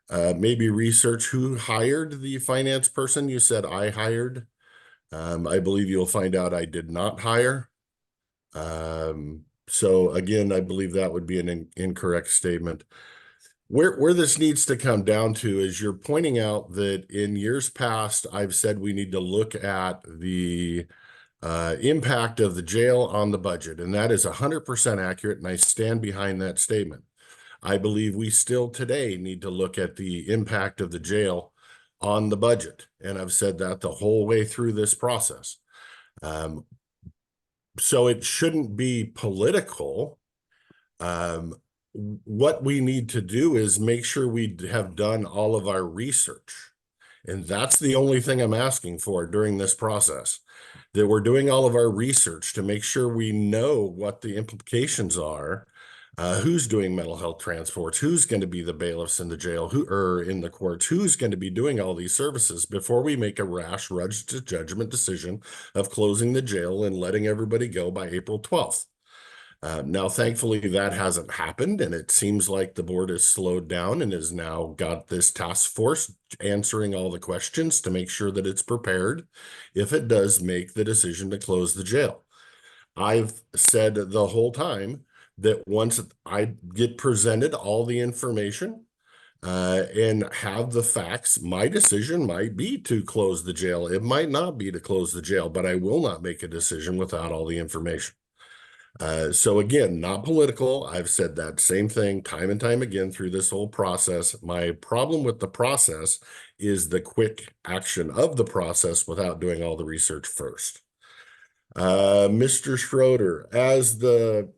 B: maybe research who hired the finance person. You said I hired. I believe you'll find out I did not hire. So again, I believe that would be an incorrect statement. Where this needs to come down to is you're pointing out that in years past, I've said we need to look at the impact of the jail on the budget, and that is 100% accurate, and I stand behind that statement. I believe we still today need to look at the impact of the jail on the budget, and I've said that the whole way through this process. So it shouldn't be political. What we need to do is make sure we have done all of our research. And that's the only thing I'm asking for during this process, that we're doing all of our research to make sure we know what the implications are, who's doing mental health transports, who's going to be the bailiffs in the jail, who are in the courts, who's going to be doing all these services before we make a rash rush to judgment decision of closing the jail and letting everybody go by April 12th. Now, thankfully, that hasn't happened, and it seems like the board has slowed down and has now got this task force answering all the questions to make sure that it's prepared if it does make the decision to close the jail. I've said the whole time that once I get presented all the information and have the facts, my decision might be to close the jail. It might not be to close the jail, but I will not make a decision without all the information. So again, not political. I've said that same thing time and time again through this whole process. My problem with the process is the quick action of the process without doing all the research first. Mr. Schroeder, as a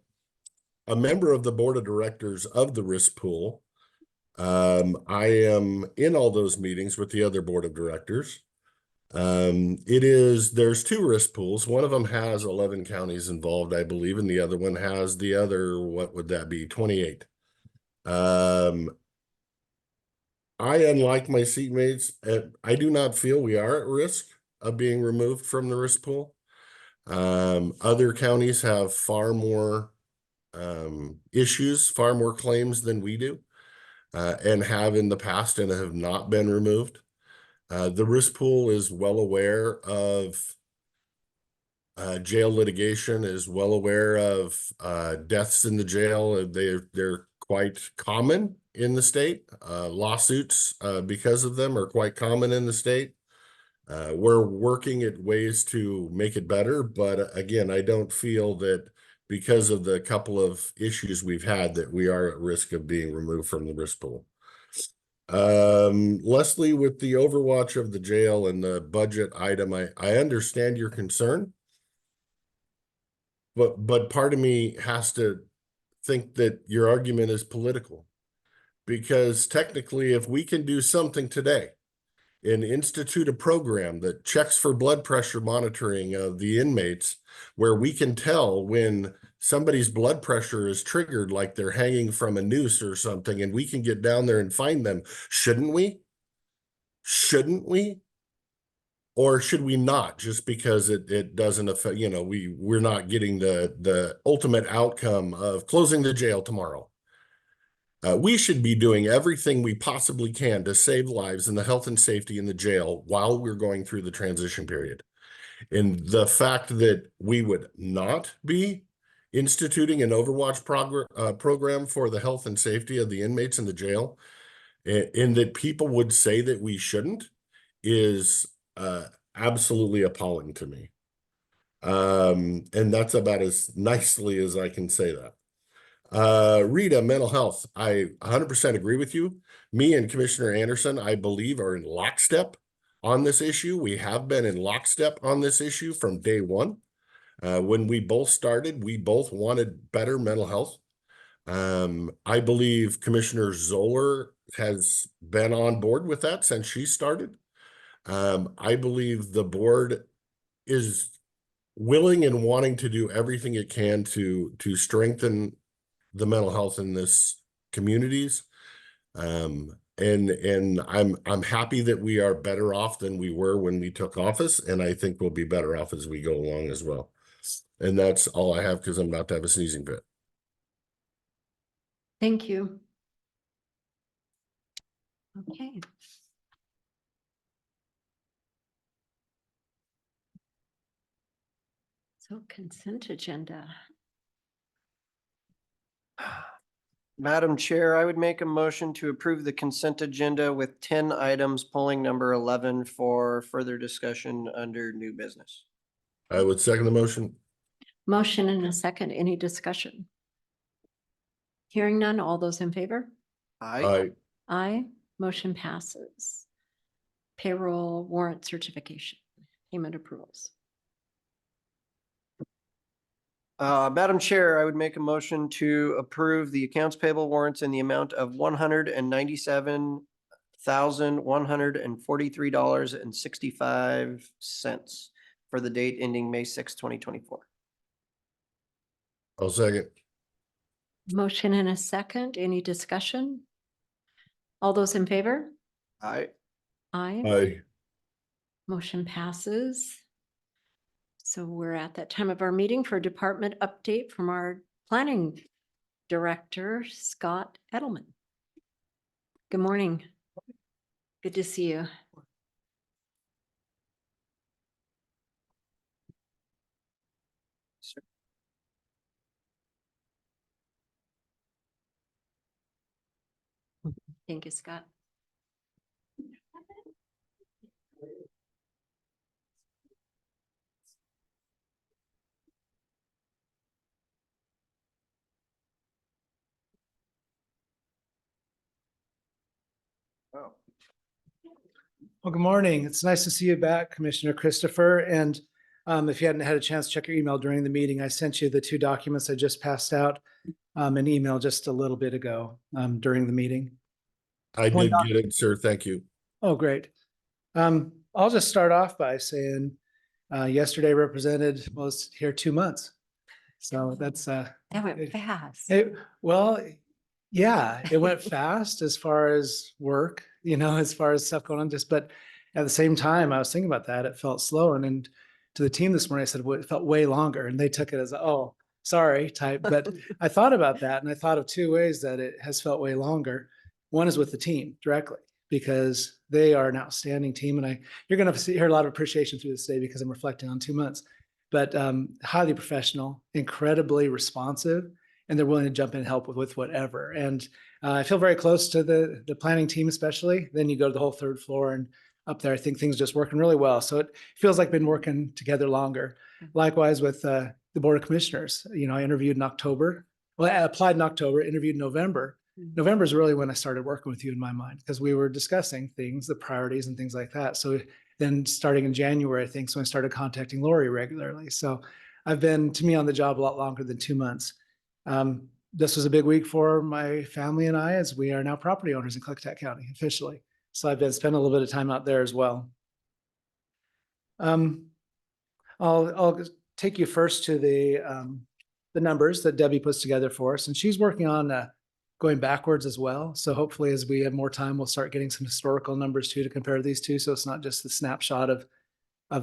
B: member of the board of directors of the risk pool, I am in all those meetings with the other board of directors. There's two risk pools. One of them has 11 counties involved, I believe, and the other one has what would that be? 28. I, unlike my seatmates, I do not feel we are at risk of being removed from the risk pool. Other counties have far more issues, far more claims than we do, and have in the past and have not been removed. The risk pool is well aware of jail litigation, is well aware of deaths in the jail. They're quite common in the state. Lawsuits because of them are quite common in the state. We're working at ways to make it better, but again, I don't feel that because of the couple of issues we've had that we are at risk of being removed from the risk pool. Leslie, with the overwatch of the jail and the budget item, I understand your concern, but part of me has to think that your argument is political, because technically, if we can do something today and institute a program that checks for blood pressure monitoring of the inmates, where we can tell when somebody's blood pressure is triggered, like they're hanging from a noose or something, and we can get down there and find them, shouldn't we? Shouldn't we? Or should we not, just because it doesn't affect, we're not getting the ultimate outcome of closing the jail tomorrow. We should be doing everything we possibly can to save lives and the health and safety in the jail while we're going through the transition period. And the fact that we would not be instituting an Overwatch program for the health and safety of the inmates in the jail, and that people would say that we shouldn't, is absolutely appalling to me. And that's about as nicely as I can say that. Rita, mental health. I 100% agree with you. Me and Commissioner Anderson, I believe, are in lockstep on this issue. We have been in lockstep on this issue from day one. When we both started, we both wanted better mental health. I believe Commissioner Zoller has been on board with that since she started. I believe the board is willing and wanting to do everything it can to strengthen the mental health in this communities. And I'm happy that we are better off than we were when we took office, and I think we'll be better off as we go along as well. And that's all I have because I'm about to have a sneezing fit.
A: Thank you. Okay. So consent agenda.
D: Madam Chair, I would make a motion to approve the consent agenda with 10 items, polling number 11 for further discussion under new business.
B: I would second the motion.
A: Motion and a second. Any discussion? Hearing none. All those in favor?
D: Aye.
A: Aye. Motion passes. Payroll warrant certification, payment approvals.
D: Madam Chair, I would make a motion to approve the accounts payable warrants in the amount of $197,143.65 for the date ending May 6, 2024.
B: I'll second.
A: Motion and a second. Any discussion? All those in favor?
D: Aye.
A: Aye.
B: Aye.
A: Motion passes. So we're at that time of our meeting for department update from our planning director, Scott Edelman. Good morning. Good to see you. Thank you, Scott.
D: Oh.
O: Well, good morning. It's nice to see you back, Commissioner Christopher. And if you hadn't had a chance to check your email during the meeting, I sent you the 2 documents I just passed out an email just a little bit ago during the meeting.
B: I did get it, sir. Thank you.
O: Oh, great. I'll just start off by saying yesterday was here 2 months. So that's
A: That went fast.
O: well, yeah, it went fast as far as work, as far as stuff going on, but at the same time, I was thinking about that. It felt slow. And to the team this morning, I said, well, it felt way longer. And they took it as, oh, sorry type. But I thought about that. And I thought of 2 ways that it has felt way longer. One is with the team directly, because they are an outstanding team. And you're going to hear a lot of appreciation through this day because I'm reflecting on 2 months, but highly professional, incredibly responsive, and they're willing to jump in and help with whatever. And I feel very close to the planning team, especially. Then you go to the whole 3rd floor and up there, I think things are just working really well. So it feels like been working together longer. Likewise with the Board of Commissioners. I interviewed in October. Well, I applied in October, interviewed in November. November is really when I started working with you in my mind, because we were discussing things, the priorities and things like that. So then starting in January, I think, so I started contacting Lori regularly. So I've been, to me, on the job a lot longer than 2 months. This was a big week for my family and I, as we are now property owners in Klickitat County officially. So I've been spending a little bit of time out there as well. I'll take you first to the numbers that Debbie puts together for us, and she's working on going backwards as well. So hopefully, as we have more time, we'll start getting some historical numbers too to compare these two. So it's not just the snapshot of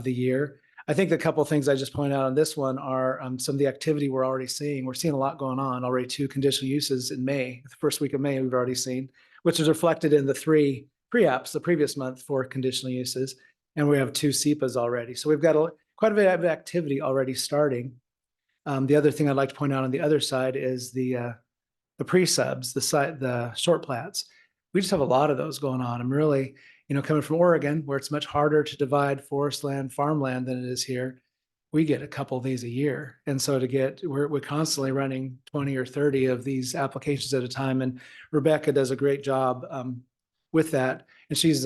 O: the year. I think the couple of things I just pointed out on this one are some of the activity we're already seeing. We're seeing a lot going on already. 2 conditional uses in May, the first week of May, we've already seen, which is reflected in the 3 pre-apps the previous month for conditional uses. And we have 2 SEPAs already. So we've got quite a bit of activity already starting. The other thing I'd like to point out on the other side is the pre-subs, the short plats. We just have a lot of those going on. I'm really, coming from Oregon, where it's much harder to divide forest land, farmland than it is here. We get a couple of these a year. And so we're constantly running 20 or 30 of these applications at a time. And Rebecca does a great job with that. And she's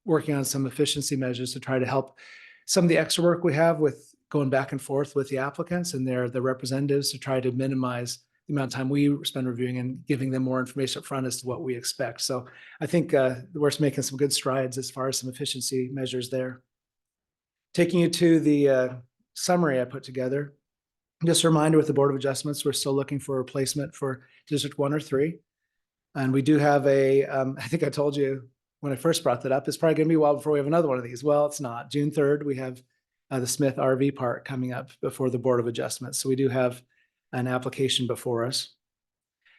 O: working on some efficiency measures to try to help some of the extra work we have with going back and forth with the applicants and the representatives to try to minimize the amount of time we spend reviewing and giving them more information up front as to what we expect. So I think we're making some good strides as far as some efficiency measures there. Taking you to the summary I put together, just a reminder with the Board of Adjustments, we're still looking for a replacement for District 1 or 3. And we do have I think I told you when I first brought that up, it's probably going to be a while before we have another one of these. Well, it's not. June 3rd, we have the Smith RV Park coming up before the Board of Adjustments. So we do have an application before us.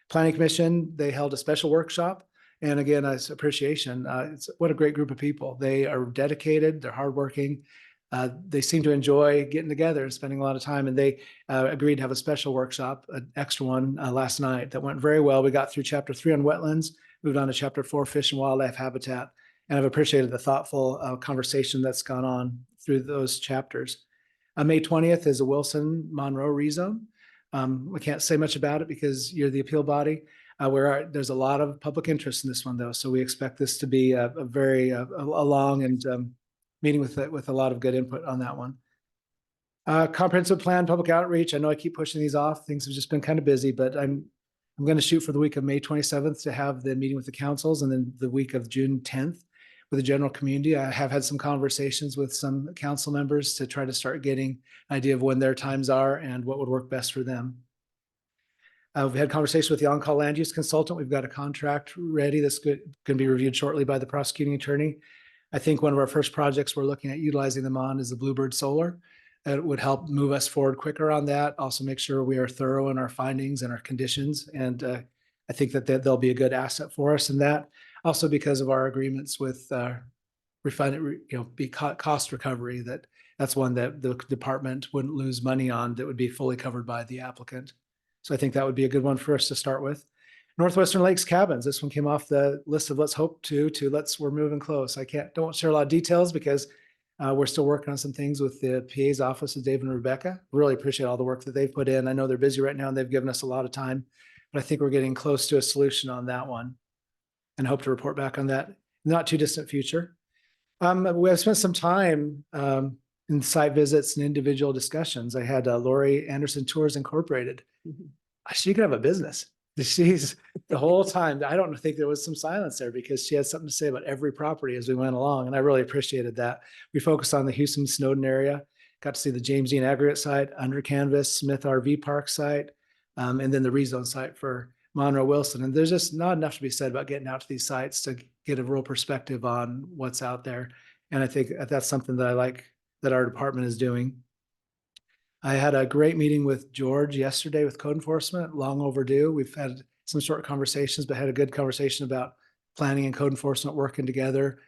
O: Planning Commission, they held a special workshop. And again, it's appreciation. What a great group of people. They are dedicated, they're hardworking. They seem to enjoy getting together and spending a lot of time. And they agreed to have a special workshop, an extra one last night that went very well. We got through chapter 3 on wetlands, moved on to chapter 4, fish and wildlife habitat. And I've appreciated the thoughtful conversation that's gone on through those chapters. May 20th is a Wilson Monroe rezone. We can't say much about it because you're the appeal body. There's a lot of public interest in this one, though. So we expect this to be a very long and meeting with a lot of good input on that one. Comprehensive plan, public outreach. I know I keep pushing these off. Things have just been kind of busy, but I'm going to shoot for the week of May 27th to have the meeting with the councils, and then the week of June 10th with the general community. I have had some conversations with some council members to try to start getting an idea of when their times are and what would work best for them. We've had conversations with the on-call land use consultant. We've got a contract ready that's going to be reviewed shortly by the prosecuting attorney. I think one of our first projects we're looking at utilizing them on is the Bluebird Solar. It would help move us forward quicker on that. Also make sure we are thorough in our findings and our conditions. And I think that they'll be a good asset for us in that. Also because of our agreements with cost recovery, that's one that the department wouldn't lose money on, that would be fully covered by the applicant. So I think that would be a good one for us to start with. Northwestern Lakes Cabins. This one came off the list of let's hope to we're moving close. Don't share a lot of details because we're still working on some things with the PA's office of Dave and Rebecca. Really appreciate all the work that they've put in. I know they're busy right now and they've given us a lot of time, but I think we're getting close to a solution on that one and hope to report back on that in the not too distant future. We have spent some time in site visits and individual discussions. I had Lori Anderson Tours Incorporated. She could have a business. She's the whole time. I don't think there was some silence there because she had something to say about every property as we went along. And I really appreciated that. We focused on the Houston Snowden area, got to see the James Dean aggregate site, Under Canvas, Smith RV Park site, and then the rezone site for Monroe Wilson. And there's just not enough to be said about getting out to these sites to get a real perspective on what's out there. And I think that's something that I like that our department is doing. I had a great meeting with George yesterday with code enforcement, long overdue. We've had some short conversations, but had a good conversation about planning and code enforcement working together,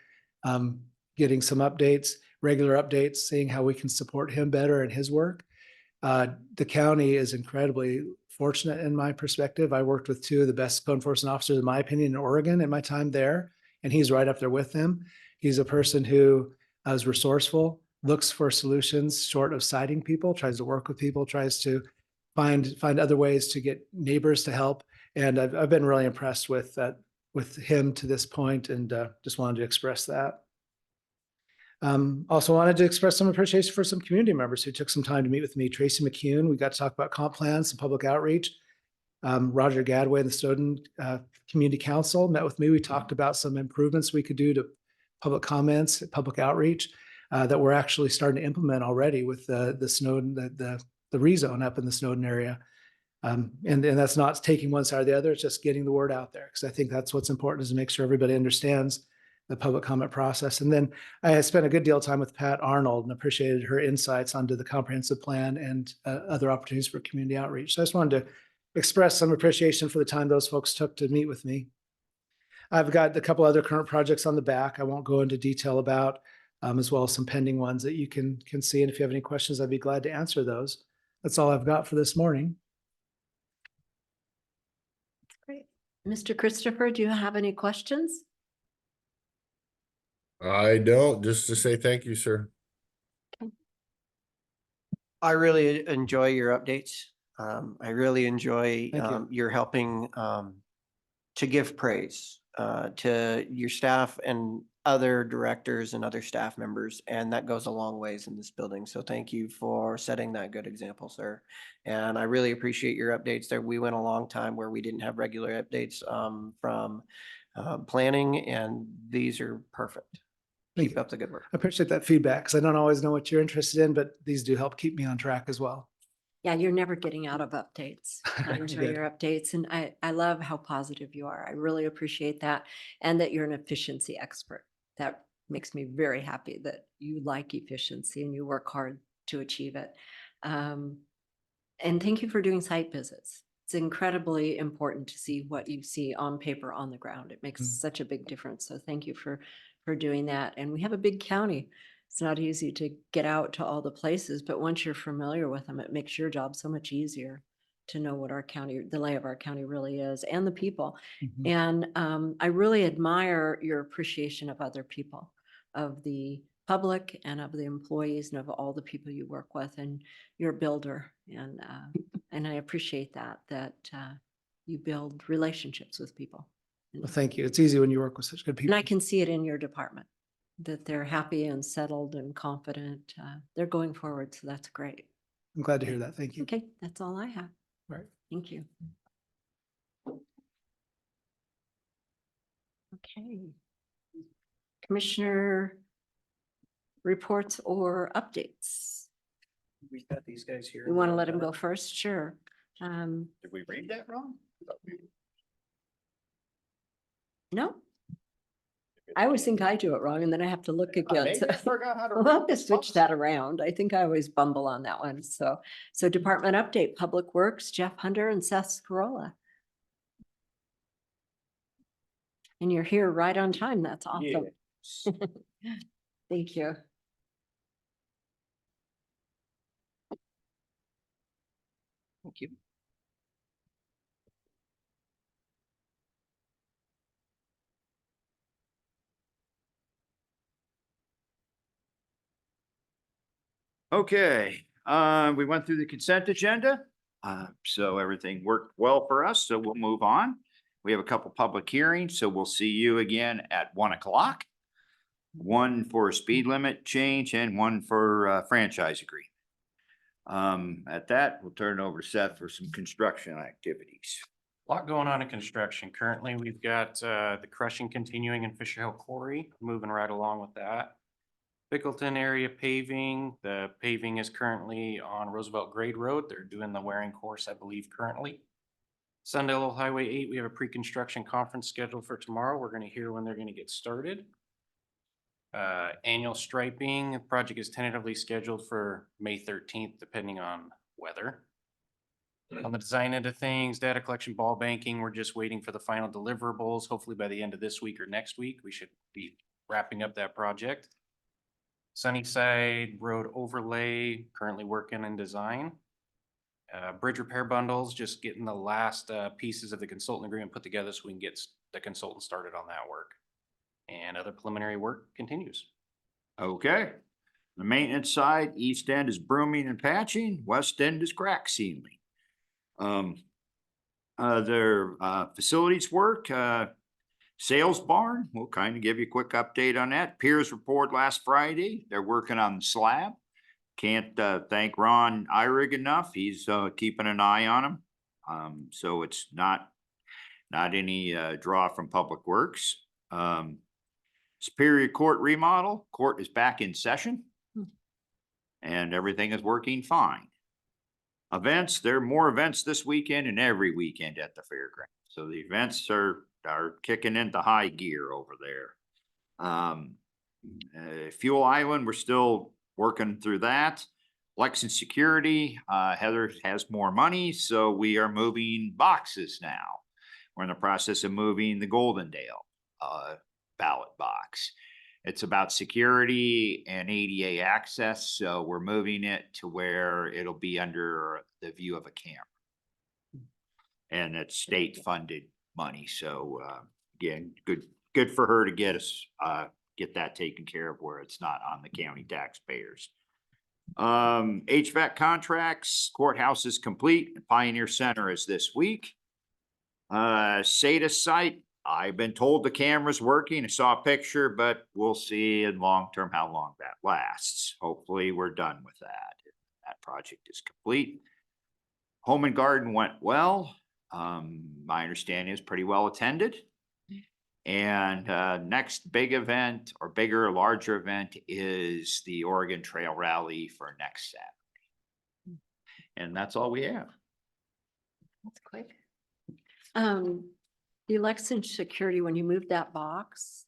O: getting some updates, regular updates, seeing how we can support him better in his work. The county is incredibly fortunate in my perspective. I worked with two of the best code enforcement officers, in my opinion, in Oregon in my time there, and he's right up there with them. He's a person who is resourceful, looks for solutions short of citing people, tries to work with people, tries to find other ways to get neighbors to help. And I've been really impressed with that, with him to this point, and just wanted to express that. Also wanted to express some appreciation for some community members who took some time to meet with me. Tracy McCune, we got to talk about comp plans and public outreach. Roger Gadway and the Snowden Community Council met with me. We talked about some improvements we could do to public comments, public outreach that we're actually starting to implement already with the Snowden, the rezone up in the Snowden area. And that's not taking one side or the other, it's just getting the word out there. Because I think that's what's important, is to make sure everybody understands the public comment process. And then I spent a good deal of time with Pat Arnold and appreciated her insights onto the comprehensive plan and other opportunities for community outreach. So I just wanted to express some appreciation for the time those folks took to meet with me. I've got a couple other current projects on the back I won't go into detail about, as well as some pending ones that you can see. And if you have any questions, I'd be glad to answer those. That's all I've got for this morning.
A: Great. Mr. Christopher, do you have any questions?
B: I don't, just to say thank you, sir.
D: I really enjoy your updates. I really enjoy
O: Thank you.
D: your helping to give praise to your staff and other directors and other staff members, and that goes a long ways in this building. So thank you for setting that good example, sir. And I really appreciate your updates there. We went a long time where we didn't have regular updates from planning, and these are perfect. Keep up the good work.
O: I appreciate that feedback because I don't always know what you're interested in, but these do help keep me on track as well.
A: Yeah, you're never getting out of updates. Those are
O: Good.
A: your updates. And I love how positive you are. I really appreciate that. And that you're an efficiency expert. That makes me very happy that you like efficiency and you work hard to achieve it. And thank you for doing site visits. It's incredibly important to see what you see on paper on the ground. It makes such a big difference. So thank you for doing that. And we have a big county. It's not easy to get out to all the places, but once you're familiar with them, it makes your job so much easier to know what our county, the lay of our county really is, and the people. And I really admire your appreciation of other people, of the public and of the employees and of all the people you work with, and you're a builder. And I appreciate that you build relationships with people.
O: Well, thank you. It's easy when you work with such good people.
A: And I can see it in your department, that they're happy and settled and confident. They're going forward, so that's great.
O: I'm glad to hear that. Thank you.
A: Okay, that's all I have.
O: Right.
A: Thank you. Okay. Commissioner reports or updates?
C: We've got these guys here.
A: We want to let him go first? Sure.
C: Did we read that wrong?
A: No. I always think I do it wrong and then I have to look again.
C: Maybe I forgot how to
A: We'll
C: read
A: have to
C: this
A: switch
C: policy.
A: that around. I think I always bumble on that one. So department update, Public Works, Jeff Hunter and Seth Scarola. And you're here right on time. That's awesome. Thank you.
C: Thank you. Okay, we went through the consent agenda. So everything worked well for us, so we'll move on. We have a couple public hearings, so we'll see you again at 1 o'clock. One for a speed limit change and one for franchise agreement. At that, we'll turn it over to Seth for some construction activities.
P: Lot going on in construction. Currently, we've got the crushing continuing in Fisher Hill Quarry, moving right along with that. Bickleton area paving, the paving is currently on Roosevelt Grade Road. They're doing the wearing course, I believe, currently. Sundale Highway 8, we have a pre-construction conference scheduled for tomorrow. We're going to hear when they're going to get started. Annual striping, the project is tentatively scheduled for May 13th, depending on weather. On the design end of things, data collection, ball banking, we're just waiting for the final deliverables. Hopefully by the end of this week or next week, we should be wrapping up that project. Sunnyside Road overlay, currently working in design. Bridge repair bundles, just getting the last pieces of the consultant agreement put together so we can get the consultant started on that work. And other preliminary work continues.
C: Okay. The maintenance side, east end is brooming and patching, west end is crack sealing. Their facilities work, sales barn, we'll kind of give you a quick update on that. Piers report last Friday, they're working on the slab. Can't thank Ron Eyrig enough. He's keeping an eye on him. So it's not any draw from Public Works. Superior Court remodel, court is back in session. And everything is working fine. Events, there are more events this weekend and every weekend at the fairground. So the events are kicking into high gear over there. Fuel Island, we're still working through that. Lexington Security, Heather has more money, so we are moving boxes now. We're in the process of moving the Goldendale ballot box. It's about security and ADA access, so we're moving it to where it'll be under the view of a camera. And it's state-funded money, so again, good for her to get us get that taken care of where it's not on the county taxpayers. HVAC contracts, courthouse is complete. Pioneer Center is this week. SATA site, I've been told the camera's working. I saw a picture, but we'll see in long term how long that lasts. Hopefully we're done with that. That project is complete. Home and Garden went well. My understanding is pretty well attended. And next big event or bigger, larger event is the Oregon Trail Rally for next Saturday.
Q: And that's all we have.
A: That's quick. The election security, when you move that box,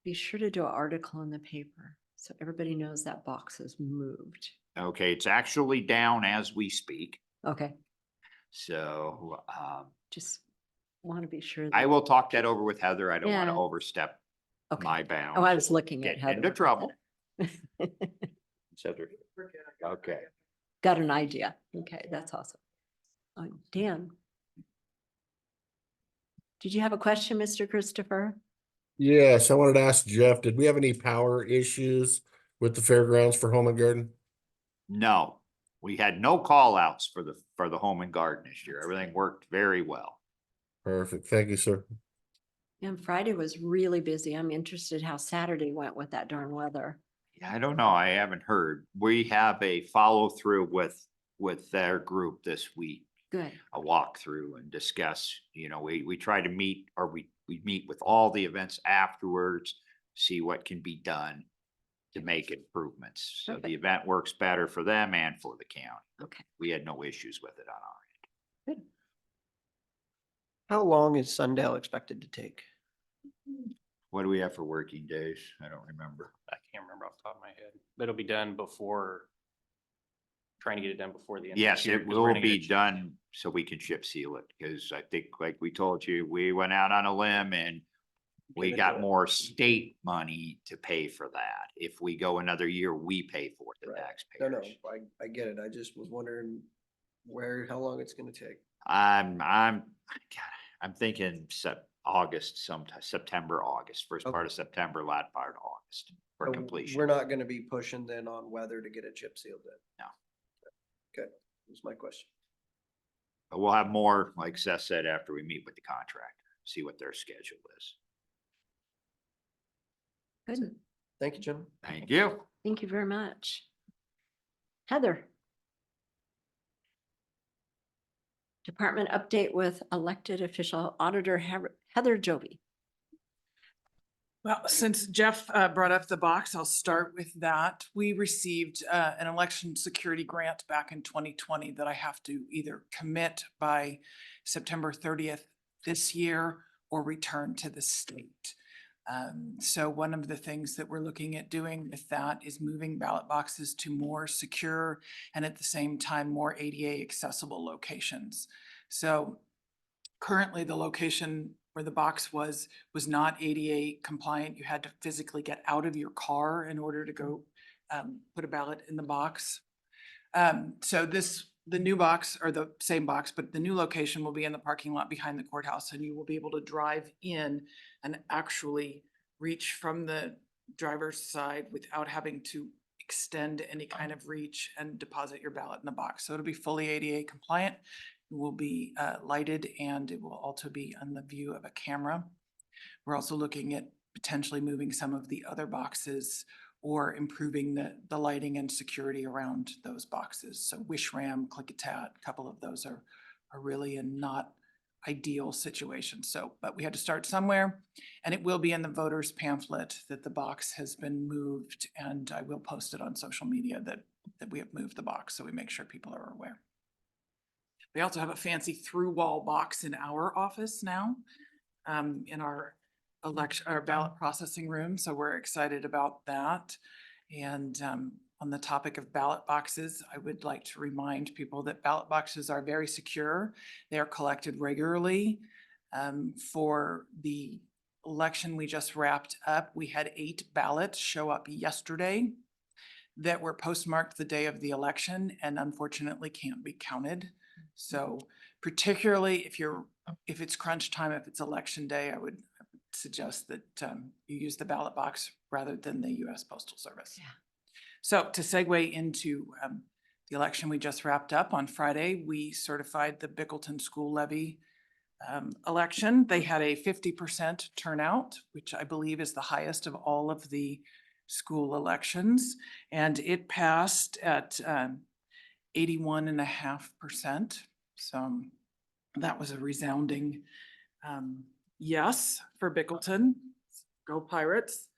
A: be sure to do an article in the paper so everybody knows that box is moved.
Q: Okay, it's actually down as we speak.
A: Okay,
Q: So
A: just want to be sure.
Q: I
A: that-
Q: will talk that over with Heather. I don't want to
A: Yeah.
Q: overstep
A: Okay.
Q: my bounds.
A: Oh, I was looking at
Q: Get
A: Heather.
Q: into trouble. Okay.
A: Got an idea. Okay, that's awesome. Dan. Did you have a question, Mr. Christopher?
B: Yes, I wanted to ask Jeff, did we have any power issues with the fairgrounds for Home and Garden?
Q: No, we had no call outs for the home and garden this year. Everything worked very well.
B: Perfect. Thank you, sir.
A: And Friday was really busy. I'm interested how Saturday went with that darn weather.
Q: Yeah, I don't know. I haven't heard. We have a follow through with their group this week.
A: Good.
Q: A walkthrough and discuss, we try to meet, or we meet with all the events afterwards, see what can be done to make improvements. So the
A: Perfect.
Q: event works better for them and for the county.
A: Okay.
Q: We had no issues with it on our end.
A: Good.
D: How long is Sundale expected to take?
Q: What do we have for working days? I don't remember.
P: I can't remember off the top of my head, but it'll be done before, trying to get it done before the end. of
Q: Yes,
P: this year,
Q: it
P: 'cause we're
Q: will
P: gonna get
Q: be
P: it-
Q: done so we can chip seal it, because I think, like we told you, we went out on a limb and we got more state money to pay for that. If we go another year, we pay for it, the taxpayers.
D: I get it. I just was wondering how long it's gonna take.
Q: I'm thinking August, sometime, September, August, first part of September, latter part of August for
D: So
Q: completion.
D: We're not gonna be pushing then on weather to get it chip sealed then?
Q: No.
D: Okay, that's my question.
Q: But we'll have more, like Seth said, after we meet with the contractor, see what their schedule is.
A: Good.
D: Thank you, Jim.
Q: Thank you.
A: Thank you very much. Heather. Department update with elected official auditor Heather Joby.
R: Well, since Jeff brought up the box, I'll start with that. We received an election security grant back in 2020 that I have to either commit by September 30th this year or return to the state. So one of the things that we're looking at doing with that is moving ballot boxes to more secure and at the same time more ADA accessible locations. So currently the location where the box was not ADA compliant. You had to physically get out of your car in order to go put a ballot in the box. So the new box, or the same box, but the new location will be in the parking lot behind the courthouse, and you will be able to drive in and actually reach from the driver's side without having to extend any kind of reach and deposit your ballot in the box. So it'll be fully ADA compliant. It will be lighted, and it will also be on the view of a camera. We're also looking at potentially moving some of the other boxes or improving the lighting and security around those boxes. So Wishram, Klickitat, a couple of those are really in not ideal situations. So, but we had to start somewhere, and it will be in the voters pamphlet that the box has been moved, and I will post it on social media that we have moved the box, so we make sure people are aware. We also have a fancy through wall box in our office now, in our ballot processing room. So we're excited about that. And on the topic of ballot boxes, I would like to remind people that ballot boxes are very secure. They are collected regularly. For the election we just wrapped up, we had 8 ballots show up yesterday that were postmarked the day of the election and unfortunately can't be counted. So particularly if it's crunch time, if it's election day, I would suggest that you use the ballot box rather than the US Postal Service.
A: Yeah.
R: So to segue into the election we just wrapped up on Friday, we certified the Bickleton School Levy election. They had a 50% turnout, which I believe is the highest of all of the school elections. And it passed at 81.5%. So that was a resounding yes for Bickleton. Go Pirates.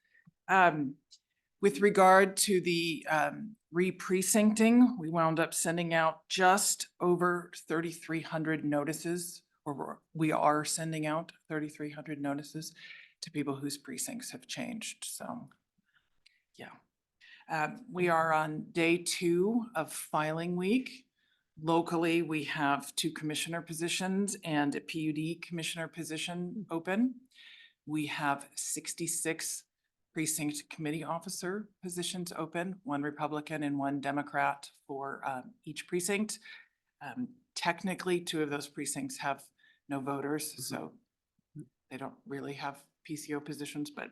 R: With regard to the re-precincting, we wound up sending out just over 3,300 notices, or we are sending out 3,300 notices to people whose precincts have changed. So, yeah. We are on day 2 of filing week. Locally, we have 2 commissioner positions and a PUD commissioner position open. We have 66 precinct committee officer positions open, 1 Republican and 1 Democrat for each precinct. Technically, 2 of those precincts have no voters, so they don't really have PCO positions, but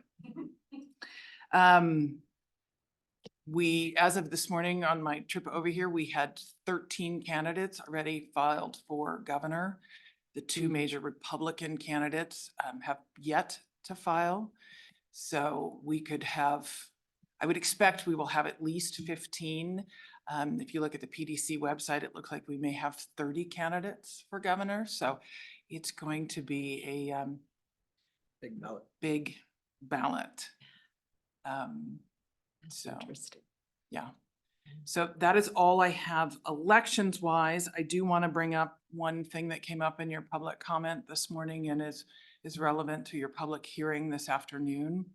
R: we, as of this morning on my trip over here, we had 13 candidates already filed for governor. The 2 major Republican candidates have yet to file. So we could have, I would expect we will have at least 15. If you look at the PDC website, it looks like we may have 30 candidates for governor. So it's going to be a
D: Big ballot.
R: Big ballot. So,
A: Interesting.
R: yeah. So that is all I have elections wise. I do want to bring up one thing that came up in your public comment this morning and is relevant to your public hearing this afternoon.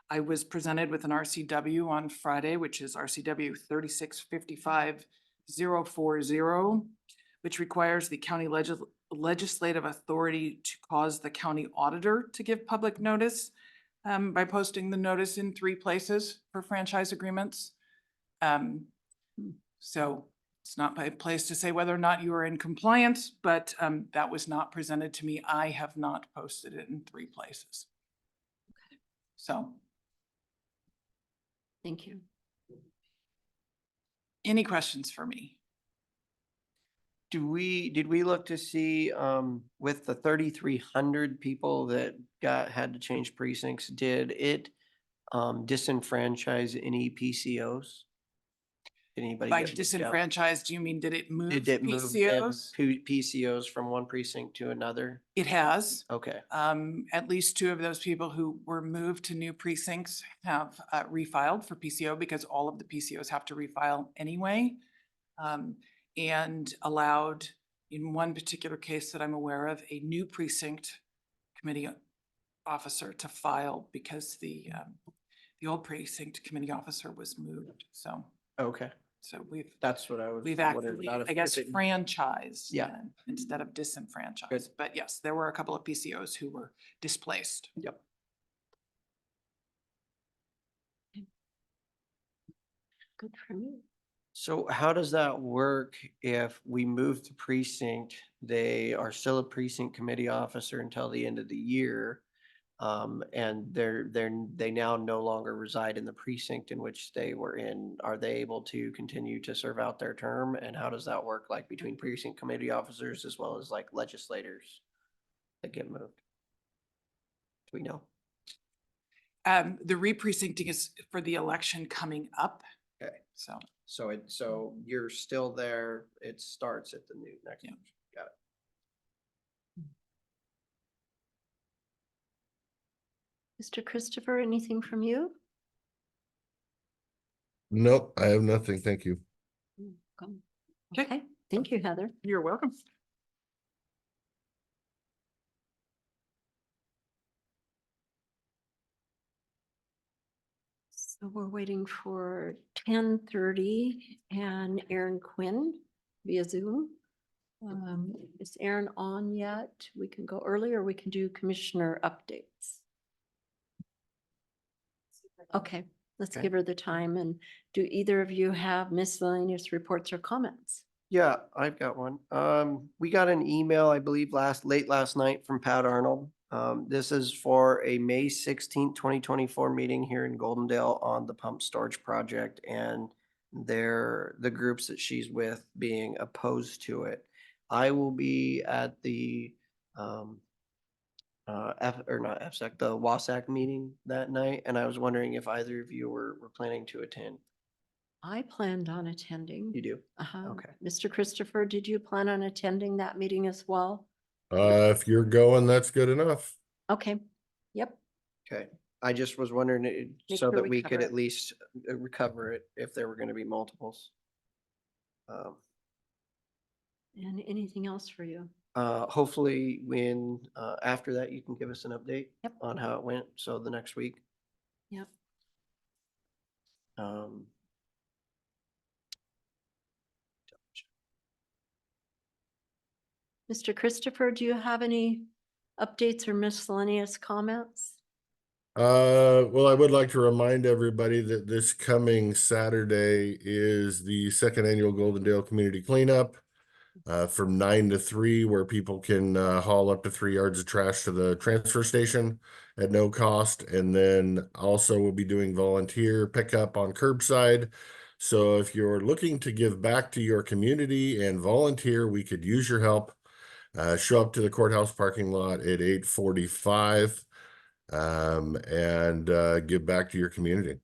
R: I was presented with an RCW on Friday, which is RCW 3655040, which requires the county legislative authority to cause the county auditor to give public notice by posting the notice in 3 places for franchise agreements. So it's not my place to say whether or not you are in compliance, but that was not presented to me. I have not posted it in 3 places. Okay. So.
A: Thank you.
R: Any questions for me?
D: Did we look to see, with the 3,300 people that had to change precincts, did it disenfranchise any PCOs? Did anybody
R: By
D: get moved out?
R: disenfranchised, do you mean did it move
D: Did it move
R: PCOs?
D: PCOs from one precinct to another?
R: It has.
D: Okay.
R: At least 2 of those people who were moved to new precincts have refiled for PCO because all of the PCOs have to refile anyway. And allowed, in one particular case that I'm aware of, a new precinct committee officer to file because the old precinct committee officer was moved. So.
D: Okay.
R: So
D: that's what I was.
R: We've
D: wondering
R: actually,
D: about if-
R: I guess,
D: if it-
R: franchised.
D: Yeah.
R: Instead of disenfranchised.
D: Good.
R: But yes, there were a couple of PCOs who were displaced.
D: Yep.
A: Good for me.
D: So how does that work if we move to precinct? They are still a precinct committee officer until the end of the year. And they now no longer reside in the precinct in which they were in. Are they able to continue to serve out their term? And how does that work, like between precinct committee officers as well as like legislators that get moved? Do we know?
R: The re-precincting is for the election coming up.
D: Okay.
R: So.
D: So you're still there. It starts at the new next.
R: Yeah.
D: Got it.
A: Mr. Christopher, anything from you?
B: Nope, I have nothing. Thank you.
A: Okay, thank you, Heather.
R: You're welcome.
A: So we're waiting for 10:30 and Aaron Quinn via Zoom. Is Aaron on yet? We can go early or we can do commissioner updates. Okay, let's
D: Okay.
A: give her the time. And do either of you have miscellaneous reports or comments?
D: Yeah, I've got one. We got an email, I believe, late last night from Pat Arnold. This is for a May 16th, 2024 meeting here in Goldendale on the pump storage project and the groups that she's with being opposed to it. I will be at the not FSAC, the WASAC meeting that night, and I was wondering if either of you were planning to attend.
A: I planned on attending.
D: You do?
A: Uh-huh.
D: Okay.
A: Mr. Christopher, did you plan on attending that meeting as well?
B: If you're going, that's good enough.
A: Okay, yep.
D: Okay. I just was wondering so
A: her
D: that we could
A: recover
D: at least recover it if there were going to be multiples.
A: And anything else for you?
D: Hopefully when, after that, you can give us an update
A: Yep.
D: on how it went. So the next week.
A: Yep.
D: Um,
A: Mr. Christopher, do you have any updates or miscellaneous comments?
B: Well, I would like to remind everybody that this coming Saturday is the second annual Golden Dale Community Cleanup from 9 to 3, where people can haul up to 3 yards of trash to the transfer station at no cost. And then also we'll be doing volunteer pickup on curbside. So if you're looking to give back to your community and volunteer, we could use your help. Show up to the courthouse parking lot at 8:45 and give back to your community.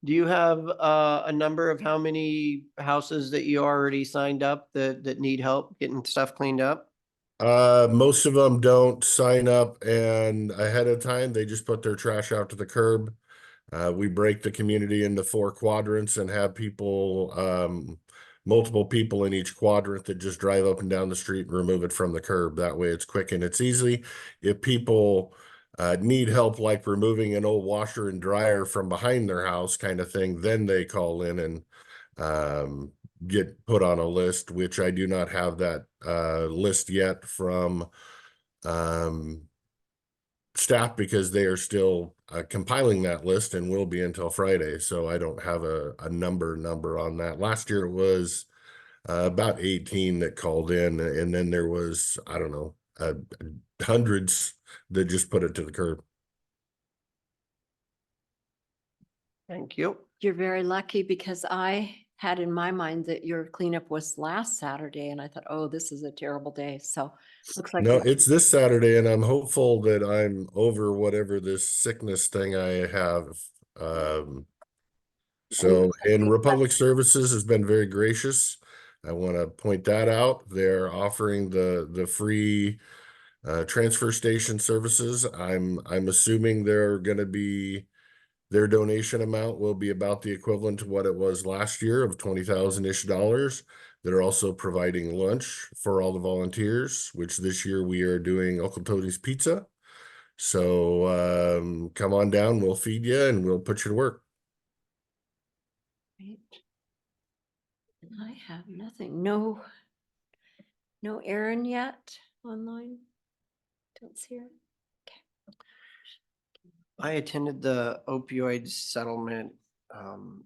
D: do you have a number of how many houses that you already signed up that need help getting stuff cleaned up?
B: Most of them don't sign up and ahead of time, they just put their trash out to the curb. We break the community into 4 quadrants and have people, multiple people in each quadrant that just drive up and down the street and remove it from the curb. That way it's quick and it's easy. If people need help, like removing an old washer and dryer from behind their house kind of thing, then they call in and get put on a list, which I do not have that list yet from staff because they are still compiling that list and will be until Friday. So I don't have a number on that. Last year it was about 18 that called in, and then there was, I don't know, hundreds that just put it to the curb.
D: Thank you.
A: You're very lucky because I had in my mind that your cleanup was last Saturday and I thought, oh, this is a terrible day. So looks like.
B: No, it's this Saturday, and I'm hopeful that I'm over whatever this sickness thing I have. So, and Republic Services has been very gracious. I want to point that out. They're offering the free transfer station services. I'm assuming they're going to be, their donation amount will be about the equivalent to what it was last year of $20,000-ish. They're also providing lunch for all the volunteers, which this year we are doing Uncle Tony's Pizza. So come on down, we'll feed you and we'll put you to work.
A: Right. I have nothing. No Aaron yet online. Don't see her.
D: I attended the opioid settlement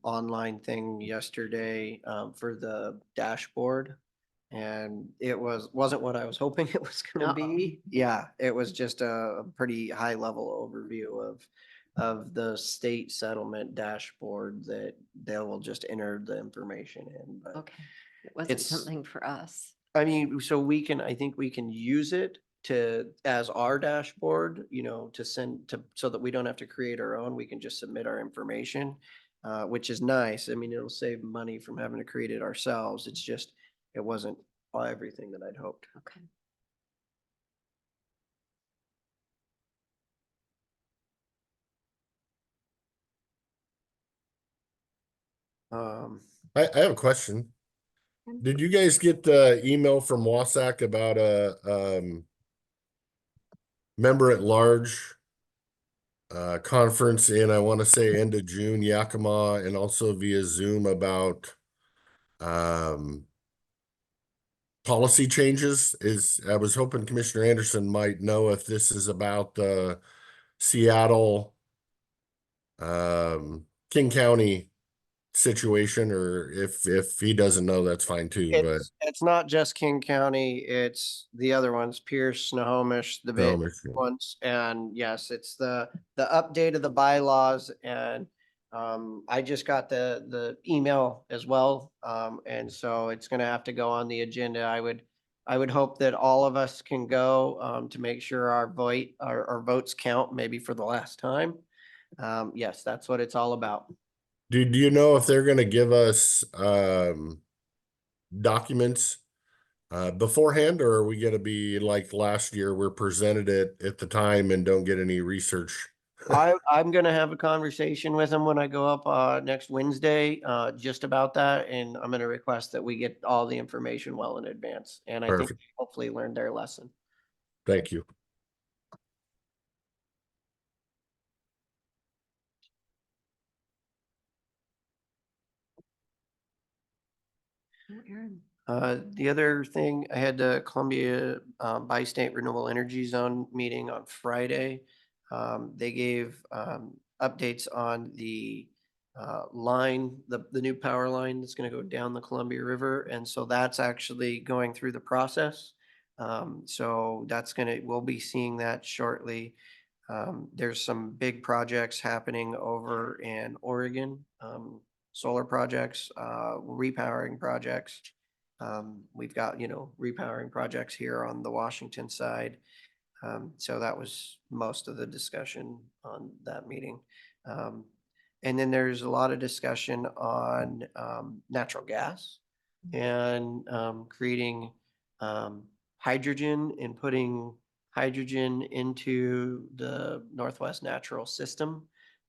D: online thing yesterday for the dashboard. And it wasn't what I was hoping it was gonna be. Yeah, it was just a pretty high level overview of the state settlement dashboard that they will just enter the information in. But
A: Okay. It wasn't
D: it's-
A: something for us.
D: I mean, so I think we can use it as our dashboard, to send so that we don't have to create our own. We can just submit our information, which is nice. I mean, it'll save money from having to create it ourselves. It's just, it wasn't everything that I'd hoped.
A: Okay.
B: I have a question. Did you guys get the email from Wasac about a member at large conference in, I want to say, end of June, Yakima, and also via Zoom about policy changes? I was hoping Commissioner Anderson might know if this is about the Seattle King County situation, or if he doesn't know, that's fine too. But
D: It's not just King County, it's the other ones, Pierce, Snohomish, the big
B: Snohomish, yeah.
D: ones. And yes, it's the update of the bylaws. And I just got the email as well. And so it's gonna have to go on the agenda. I would hope that all of us can go to make sure our votes count, maybe for the last time. Yes, that's what it's all about.
B: do you know if they're going to give us documents beforehand, or are we going to be like last year, we're presented it at the time and don't get any research
D: I'm gonna have a conversation with him when I go up next Wednesday, just about that, and I'm gonna request that we get all the information well in advance. And I think
B: Perfect.
D: hopefully learn their lesson.
B: Thank you.
A: Oh, Aaron.
D: The other thing, I had the Columbia Bi-State Renewable Energy Zone meeting on Friday. They gave updates on the line, the new power line that's gonna go down the Columbia River. And so that's actually going through the process. So that's we'll be seeing that shortly. There's some big projects happening over in Oregon, solar projects, repowering projects. We've got, repowering projects here on the Washington side. So that was most of the discussion on that meeting. And then there's a lot of discussion on natural gas and creating hydrogen and putting hydrogen into the Northwest Natural System,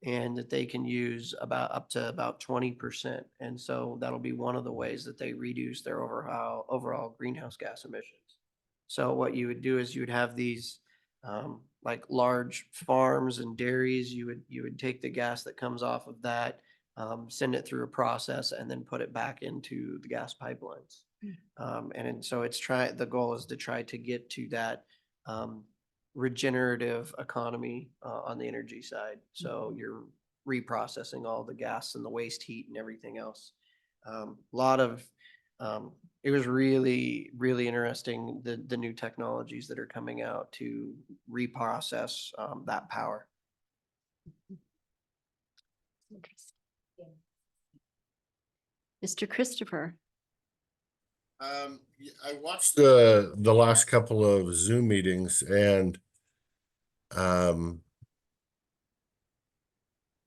D: and that they can use up to about 20%. And so that'll be one of the ways that they reduce their overall greenhouse gas emissions. So what you would do is you would have these like large farms and dairies. You would take the gas that comes off of that, send it through a process, and then put it back into the gas pipelines. So the goal is to try to get to that regenerative economy on the energy side. So you're reprocessing all the gas and the waste heat and everything else. It was really, really interesting, the new technologies that are coming out to reprocess that power.
A: Mr. Christopher.
B: I watched the last couple of Zoom meetings, and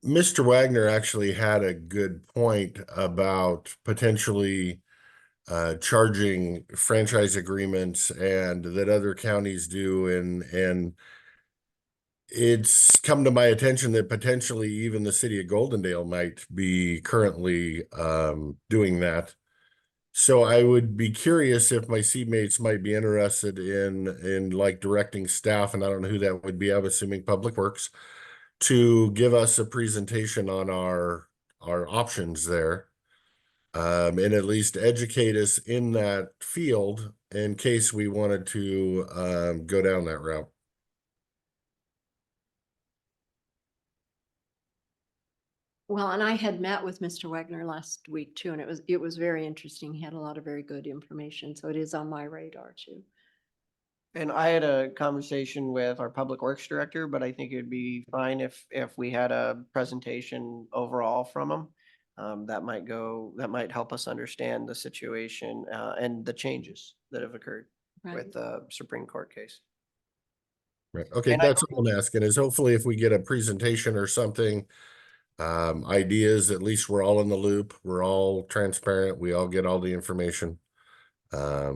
B: Mr. Wagner actually had a good point about potentially charging franchise agreements, and that other counties do, and it's come to my attention that potentially even the city of Goldendale might be currently doing that. So I would be curious if my seatmates might be interested in like directing staff, and I don't know who that would be. I'm assuming Public Works, to give us a presentation on our options there, and at least educate us in that field in case we wanted to go down that route.
A: Well, and I had met with Mr. Wagner last week too, and it was very interesting. He had a lot of very good information, so it is on my radar too.
D: And I had a conversation with our Public Works Director, but I think it'd be fine if we had a presentation overall from him. That might help us understand the situation and the changes that have occurred with the Supreme Court case.
B: Right. Okay,
D: And
B: that's all I'm asking, is hopefully if we get a presentation or something, ideas, at least we're all in the loop, we're all transparent, we all get all the information. I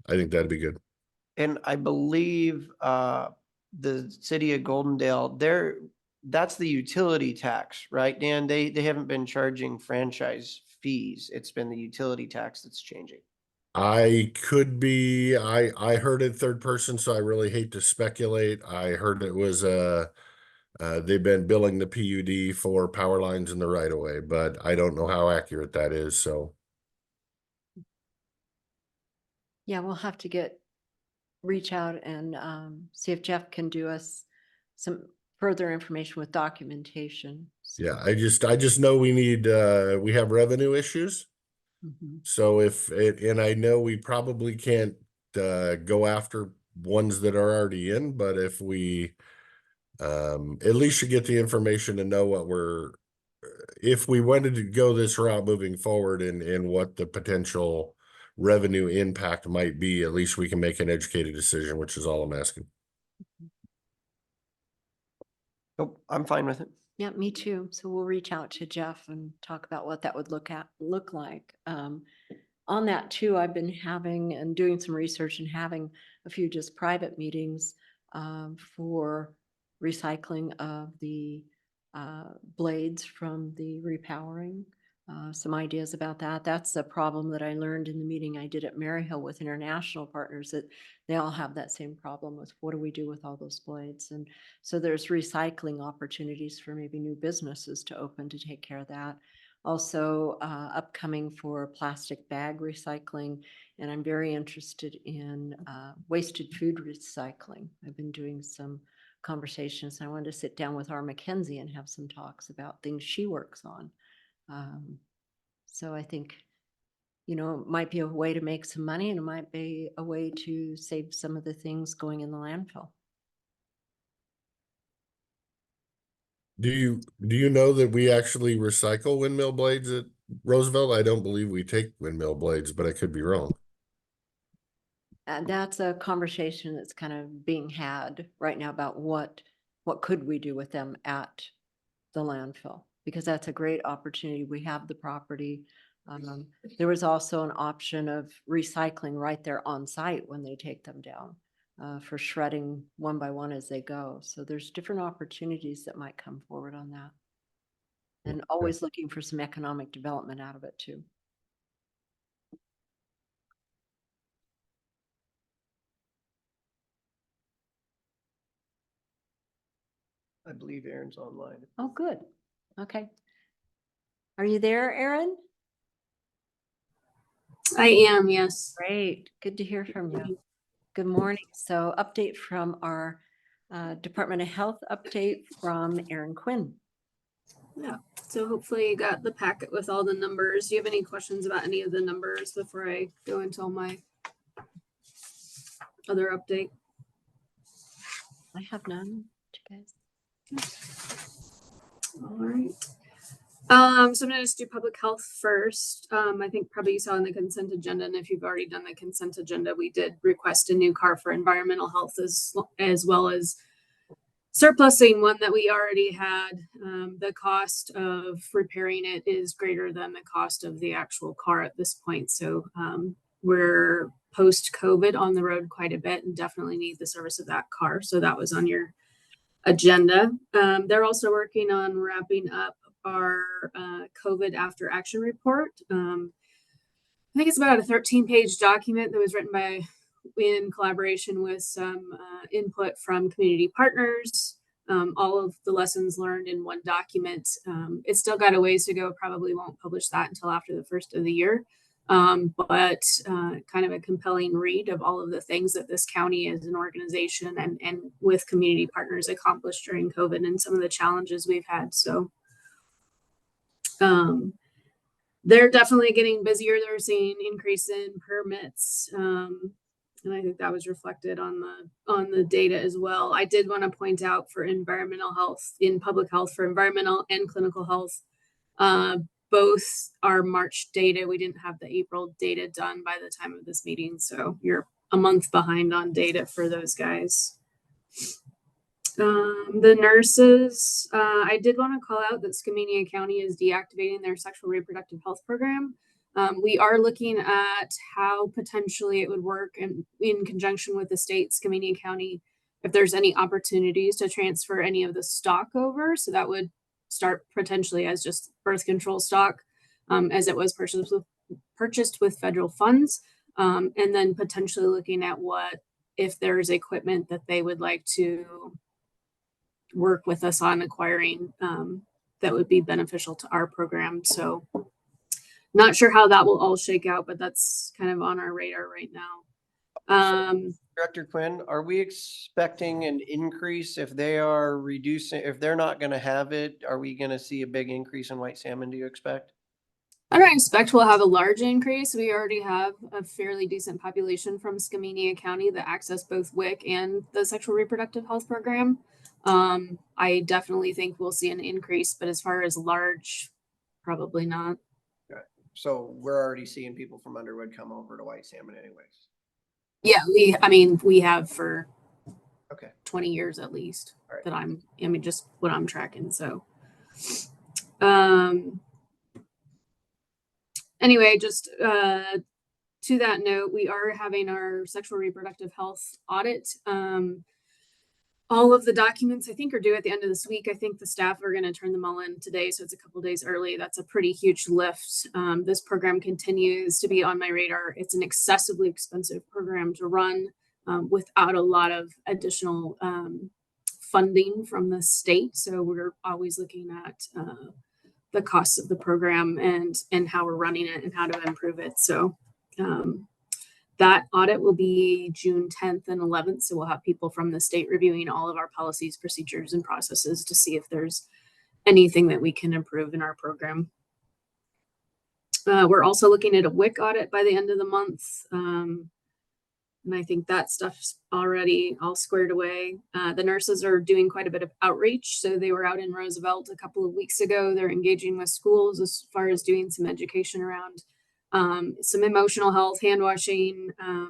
B: think that'd be good.
D: And I believe the city of Goldendale, that's the utility tax, right, Dan? They haven't been charging franchise fees. It's been the utility tax that's changing.
B: I heard it third person, so I really hate to speculate. I heard it was they've been billing the PUD for power lines in the right of way, but I don't know how accurate that is. So
A: Yeah, we'll have to reach out and see if Jeff can do us some further information with documentation.
B: yeah, I just know we have revenue issues. So and I know we probably can't go after ones that are already in, but if we at least should get the information to know if we wanted to go this route moving forward, and what the potential revenue impact might be, at least we can make an educated decision, which is all I'm asking.
D: Oh, I'm fine with it.
A: Yeah, me too. So we'll reach out to Jeff and talk about what that would look like. On that too, I've been having and doing some research and having a few just private meetings for recycling of the blades from the repowering. Some ideas about that. That's a problem that I learned in the meeting I did at Maryhill with international partners, that they all have that same problem with what do we do with all those blades? And so there's recycling opportunities for maybe new businesses to open to take care of that. Also upcoming for plastic bag recycling. And I'm very interested in wasted food recycling. I've been doing some conversations. I wanted to sit down with our Mackenzie and have some talks about things she works on. So I think, you know, it might be a way to make some money, and it might be a way to save some of the things going in the landfill.
B: Do you know that we actually recycle windmill blades at Roosevelt? I don't believe we take windmill blades, but I could be wrong.
A: And that's a conversation that's kind of being had right now about what could we do with them at the landfill, because that's a great opportunity. We have the property. There was also an option of recycling right there on site when they take them down for shredding one by one as they go. So there's different opportunities that might come forward on that. And always looking for some economic development out of it too.
D: I believe Aaron's online.
A: Oh, good. Okay. Are you there, Aaron?
S: I am, yes.
A: Great. Good to hear from you. Good morning. So update from our Department of Health update from Aaron Quinn.
S: Yeah. So hopefully you got the packet with all the numbers. Do you have any questions about any of the numbers before I go into all my other update?
A: I have none, you guys.
S: All right. So I'm gonna just do public health first. I think probably you saw in the consent agenda, and if you've already done the consent agenda, we did request a new car for environmental health as well as surplusing one that we already had. The cost of repairing it is greater than the cost of the actual car at this point. So we're post-COVID on the road quite a bit and definitely need the service of that car. So that was on your agenda. They're also working on wrapping up our COVID after action report. I think it's about a 13-page document that was written in collaboration with some input from community partners. All of the lessons learned in one document. It's still got a ways to go. Probably won't publish that until after the first of the year. But kind of a compelling read of all of the things that this county as an organization and with community partners accomplished during COVID and some of the challenges we've had. So they're definitely getting busier. They're seeing increase in permits. And I think that was reflected on the data as well. I did want to point out for environmental health, in public health, for environmental and clinical health, both are March data. We didn't have the April data done by the time of this meeting. So you're a month behind on data for those guys. The nurses, I did want to call out that Skamania County is deactivating their sexual reproductive health program. We are looking at how potentially it would work in conjunction with the state, Skamania County, if there's any opportunities to transfer any of the stock over. So that would start potentially as just birth control stock, as it was purchased with federal funds, and then potentially looking at if there's equipment that they would like to work with us on acquiring that would be beneficial to our program. So not sure how that will all shake out, but that's kind of on our radar right now.
D: Director Quinn, are we expecting an increase if they are reducing, if they're not going to have it? Are we going to see a big increase in white salmon, do you expect?
S: I don't expect we'll have a large increase. We already have a fairly decent population from Skamania County that access both WIC and the sexual reproductive health program. I definitely think we'll see an increase, but as far as large, probably not.
D: Okay. So we're already seeing people from Underwood come over to white salmon anyways.
S: Yeah, we have for 20 years at least that just what I'm tracking. So, anyway, just to that note, we are having our sexual reproductive health audit all of the documents, I think, are due at the end of this week. I think the staff are going to turn them all in today, so it's a couple days early. That's a pretty huge lift. This program continues to be on my radar. It's an excessively expensive program to run without a lot of additional funding from the state. So we're always looking at the costs of the program and how we're running it and how to improve it. So that audit will be June 10th and 11th. So we'll have people from the state reviewing all of our policies, procedures, and processes to see if there's anything that we can improve in our program. We're also looking at a WIC audit by the end of the month. And I think that stuff's already all squared away. The nurses are doing quite a bit of outreach. So they were out in Roosevelt a couple of weeks ago. They're engaging with schools as far as doing some education around some emotional health, hand washing. At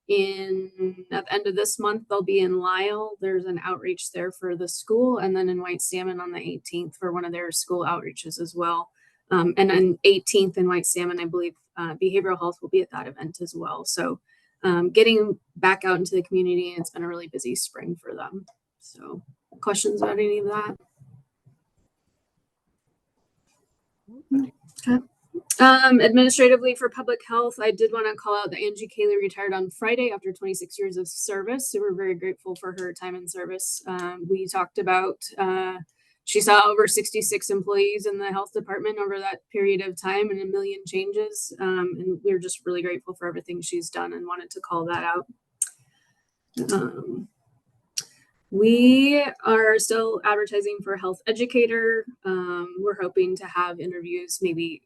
S: the end of this month, they'll be in Lyle. There's an outreach there for the school, and then in White Salmon on the 18th for one of their school outreaches as well. And on 18th in White Salmon, I believe behavioral health will be at that event as well. So getting back out into the community, and it's been a really busy spring for them. So questions about any of that? Okay. Administratively for public health, I did want to call out that Angie Cayley retired on Friday after 26 years of service. So we're very grateful for her time in service. We talked about, she saw over 66 employees in the health department over that period of time and a million changes. And we're just really grateful for everything she's done and wanted to call that out. We are still advertising for health educator. We're hoping to have interviews maybe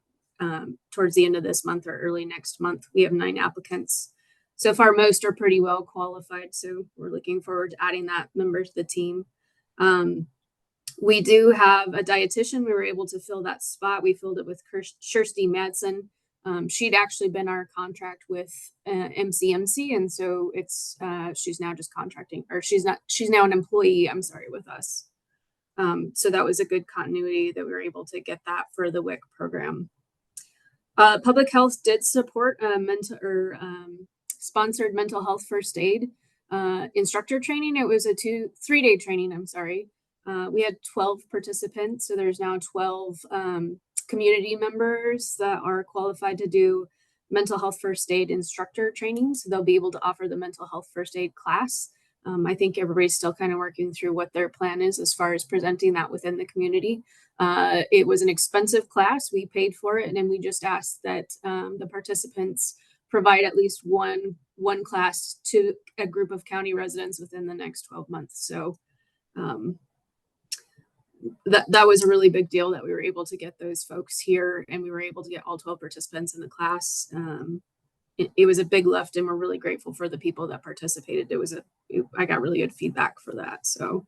S: towards the end of this month or early next month. We have 9 applicants. So far, most are pretty well qualified. So we're looking forward to adding that member to the team. We do have a dietitian. We were able to fill that spot. We filled it with Kirsty Madsen. She'd actually been our contract with MCMC. And so it's, she's now just contracting, or she's now an employee, I'm sorry, with us. So that was a good continuity that we were able to get that for the WIC program. Public health did support sponsored mental health first aid instructor training. It was a 3-day training, I'm sorry. We had 12 participants, so there's now 12 community members that are qualified to do mental health first aid instructor training. So they'll be able to offer the mental health first aid class. I think everybody's still kind of working through what their plan is as far as presenting that within the community. It was an expensive class. We paid for it, and then we just asked that the participants provide at least one class to a group of county residents within the next 12 months. So that was a really big deal that we were able to get those folks here, and we were able to get all 12 participants in the class. It was a big lift, and we're really grateful for the people that participated. I got really good feedback for that. So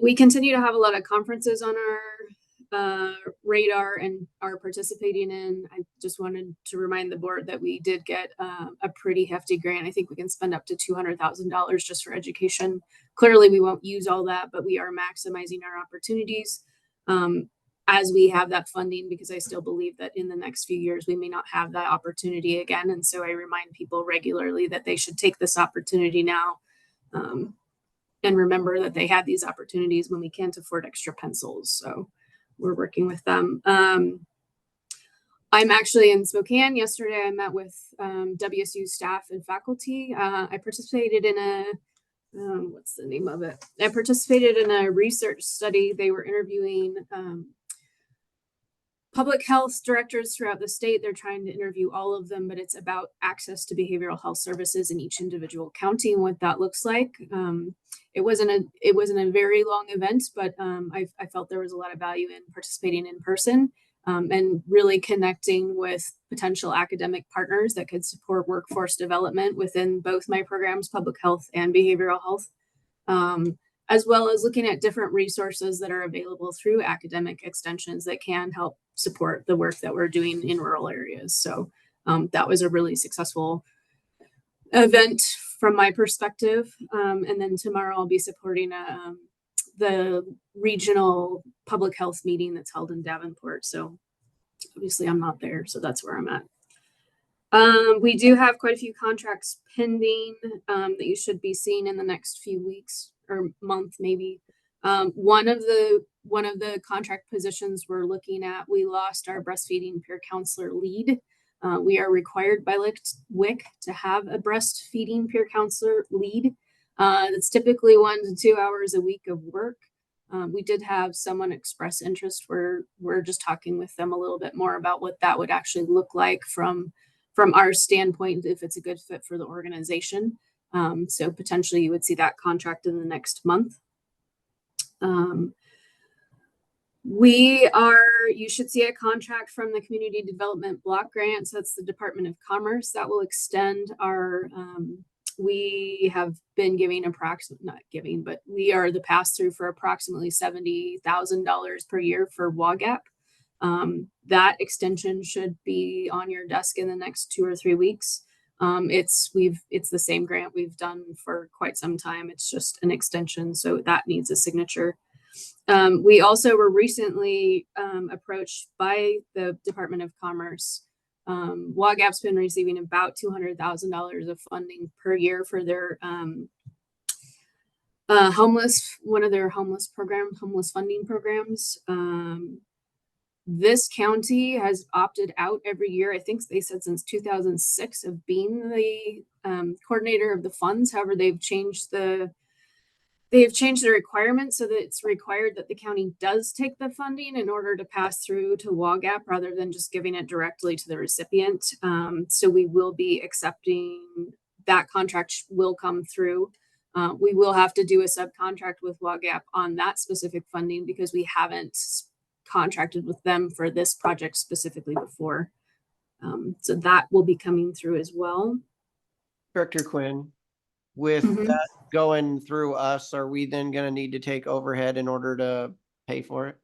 S: we continue to have a lot of conferences on our radar and are participating in. I just wanted to remind the board that we did get a pretty hefty grant. I think we can spend up to $200,000 just for education. Clearly, we won't use all that, but we are maximizing our opportunities as we have that funding, because I still believe that in the next few years, we may not have that opportunity again. And so I remind people regularly that they should take this opportunity now and remember that they had these opportunities when we can't afford extra pencils. So we're working with them. I'm actually in Spokane. Yesterday, I met with WSU staff and faculty. I participated in what's the name of it? I participated in a research study. They were interviewing public health directors throughout the state. They're trying to interview all of them, but it's about access to behavioral health services in each individual county and what that looks like. It wasn't a very long event, but I felt there was a lot of value in participating in person and really connecting with potential academic partners that could support workforce development within both my programs, public health and behavioral health, as well as looking at different resources that are available through academic extensions that can help support the work that we're doing in rural areas. So that was a really successful event from my perspective. And then tomorrow I'll be supporting the regional public health meeting that's held in Davenport. So obviously I'm not there, so that's where I'm at. We do have quite a few contracts pending, that you should be seeing in the next few weeks or month, maybe. One of the contract positions we're looking at, we lost our breastfeeding peer counselor lead. We are required by WIC to have a breastfeeding peer counselor lead. That's typically 1 to 2 hours a week of work. We did have someone express interest. We're just talking with them a little bit more about what that would actually look like from our standpoint, if it's a good fit for the organization. So potentially you would see that contract in the next month. You should see a contract from the Community Development Block Grants. That's the Department of Commerce that will extend our, we have been giving but we are the pass through for approximately $70,000 per year for WAGAP. That extension should be on your desk in the next 2 or 3 weeks. It's the same grant we've done for quite some time. It's just an extension, so that needs a signature. We also were recently approached by the Department of Commerce. WAGAP's been receiving about $200,000 of funding per year for their one of their homeless funding programs. This county has opted out every year. I think they said since 2006 of being the coordinator of the funds. However, they've changed the requirements so that it's required that the county does take the funding in order to pass through to WAGAP rather than just giving it directly to the recipient. So we will be accepting that contract will come through. We will have to do a subcontract with WAGAP on that specific funding because we haven't contracted with them for this project specifically before. So that will be coming through as well.
D: Director Quinn, with that going through us, are we then going to need to take overhead in order to pay for it?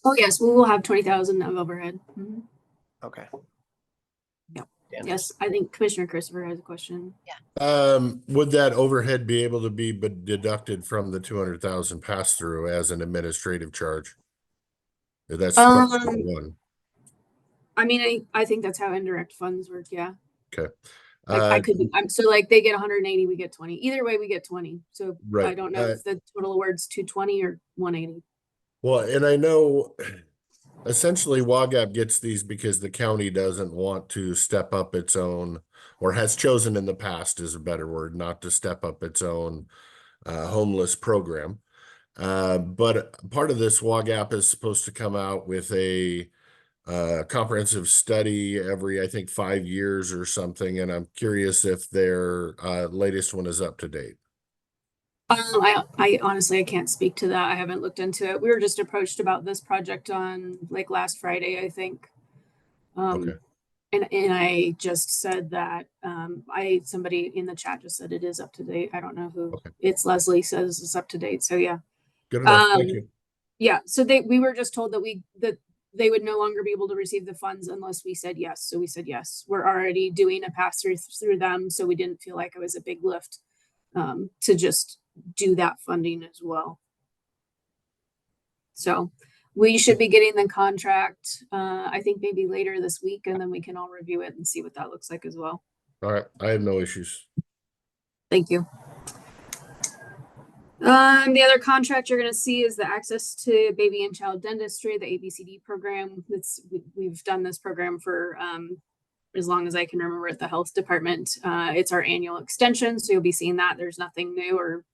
S: Oh yes, we will have 20,000 of overhead.
D: Okay.
S: Yeah. Yes, I think Commissioner Christopher has a question.
B: Would that overhead be able to be deducted from the 200,000 pass through as an administrative charge? That's question one.
S: I mean, I think that's how indirect funds work. Yeah.
B: Okay.
S: So like they get 180, we get 20. Either way, we get 20. So
B: Right.
S: I don't know if the total award's 220 or 180.
B: Well, and I know essentially WAGAP gets these because the county doesn't want to step up its own, or has chosen in the past is a better word, not to step up its own homeless program. But part of this WAGAP is supposed to come out with a comprehensive study every, I think, 5 years or something. And I'm curious if their latest one is up to date.
S: I honestly, I can't speak to that. I haven't looked into it. We were just approached about this project on like last Friday, I think.
B: Okay.
S: And I just said that somebody in the chat just said it is up to date. I don't know who.
B: Okay.
S: It's Leslie says it's up to date. So yeah.
B: Good enough. Thank you.
S: Yeah. So we were just told that they would no longer be able to receive the funds unless we said yes. So we said yes. We're already doing a pass through them, so we didn't feel like it was a big lift to just do that funding as well. So we should be getting the contract, I think maybe later this week, and then we can all review it and see what that looks like as well.
B: All right. I have no issues.
S: Thank you. The other contract you're going to see is the access to baby and child dentistry, the ABCD program. We've done this program for as long as I can remember at the health department. It's our annual extension, so you'll be seeing that. There's nothing new or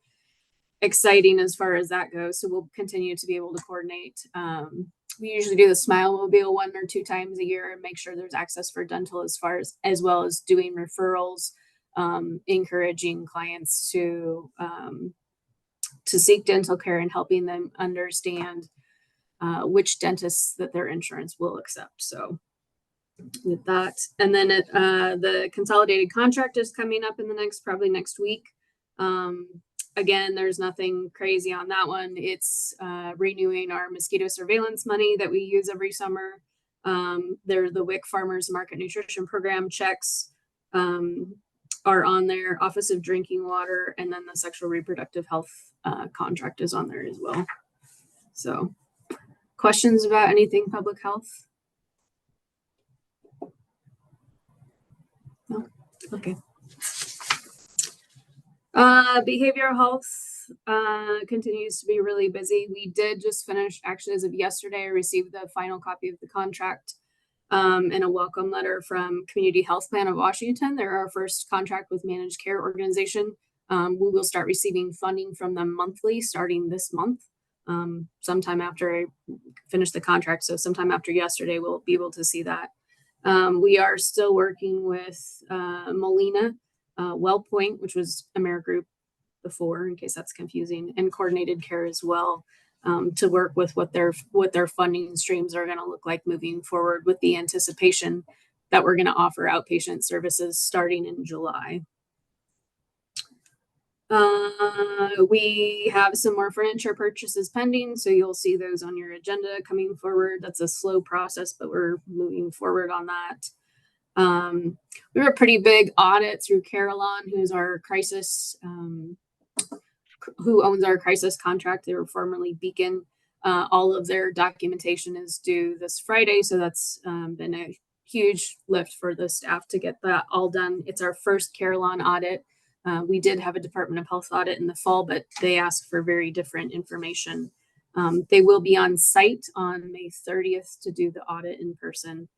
S: exciting as far as that goes, so we'll continue to be able to coordinate. We usually do the Smile Mobile 1 or 2 times a year and make sure there's access for dental as well as doing referrals, encouraging clients to seek dental care and helping them understand which dentists that their insurance will accept. So with that, and then the consolidated contract is coming up in probably next week. Again, there's nothing crazy on that one. It's renewing our mosquito surveillance money that we use every summer. They're the WIC Farmers Market Nutrition Program checks are on there, Office of Drinking Water, and then the Sexual Reproductive Health contract is on there as well. So questions about anything public health? Okay. Behavioral health continues to be really busy. We did just finish, actually, as of yesterday, I received the final copy of the contract and a welcome letter from Community Health Plan of Washington. They're our first contract with managed care organization. We will start receiving funding from them monthly starting this month. Sometime after I finish the contract, so sometime after yesterday, we'll be able to see that. We are still working with Molina, WellPoint, which was AmeriGroup before, in case that's confusing, and Coordinated Care as well, to work with what their funding streams are going to look like moving forward, with the anticipation that we're going to offer outpatient services starting in July. We have some more furniture purchases pending, so you'll see those on your agenda coming forward. That's a slow process, but we're moving forward on that. We have a pretty big audit through Carillon, who's our crisis, who owns our crisis contract. They were formerly Beacon. All of their documentation is due this Friday, so that's been a huge lift for the staff to get that all done. It's our first Carillon audit. We did have a Department of Health audit in the fall, but they asked for very different information. They will be on site on May 30th to do the audit in person.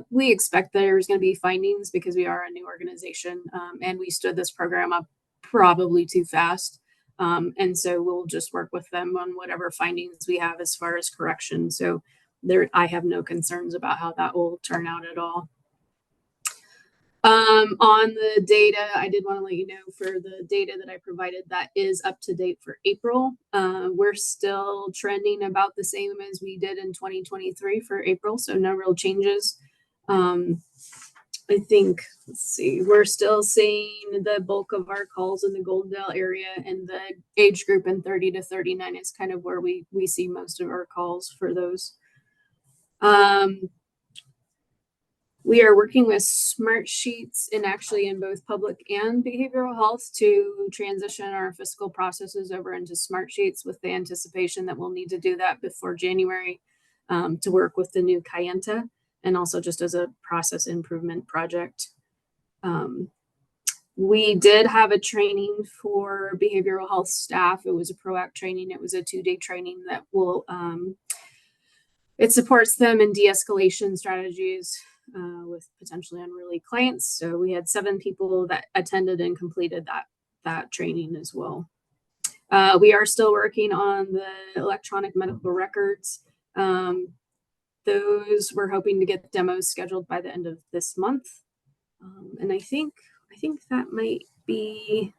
S: We expect there's going to be findings because we are a new organization, and we stood this program up probably too fast. And so we'll just work with them on whatever findings we have as far as correction. So I have no concerns about how that will turn out at all. On the data, I did want to let you know, for the data that I provided, that is up to date for April. We're still trending about the same as we did in 2023 for April, so no real changes. I think, let's see, we're still seeing the bulk of our calls in the Goldendale area, and the age group in 30 to 39 is kind of where we see most of our calls for those. We are working with Smart Sheets and actually in both public and behavioral health to transition our fiscal processes over into Smart Sheets, with the anticipation that we'll need to do that before January to work with the new Kayenta, and also just as a process improvement project. We did have a training for behavioral health staff. It was a PROACT training. It was a 2-day training that will, it supports them in de-escalation strategies with potentially unruly clients. So we had 7 people that attended and completed that training as well. We are still working on the electronic medical records. Those we're hoping to get demos scheduled by the end of this month. And I think that might be,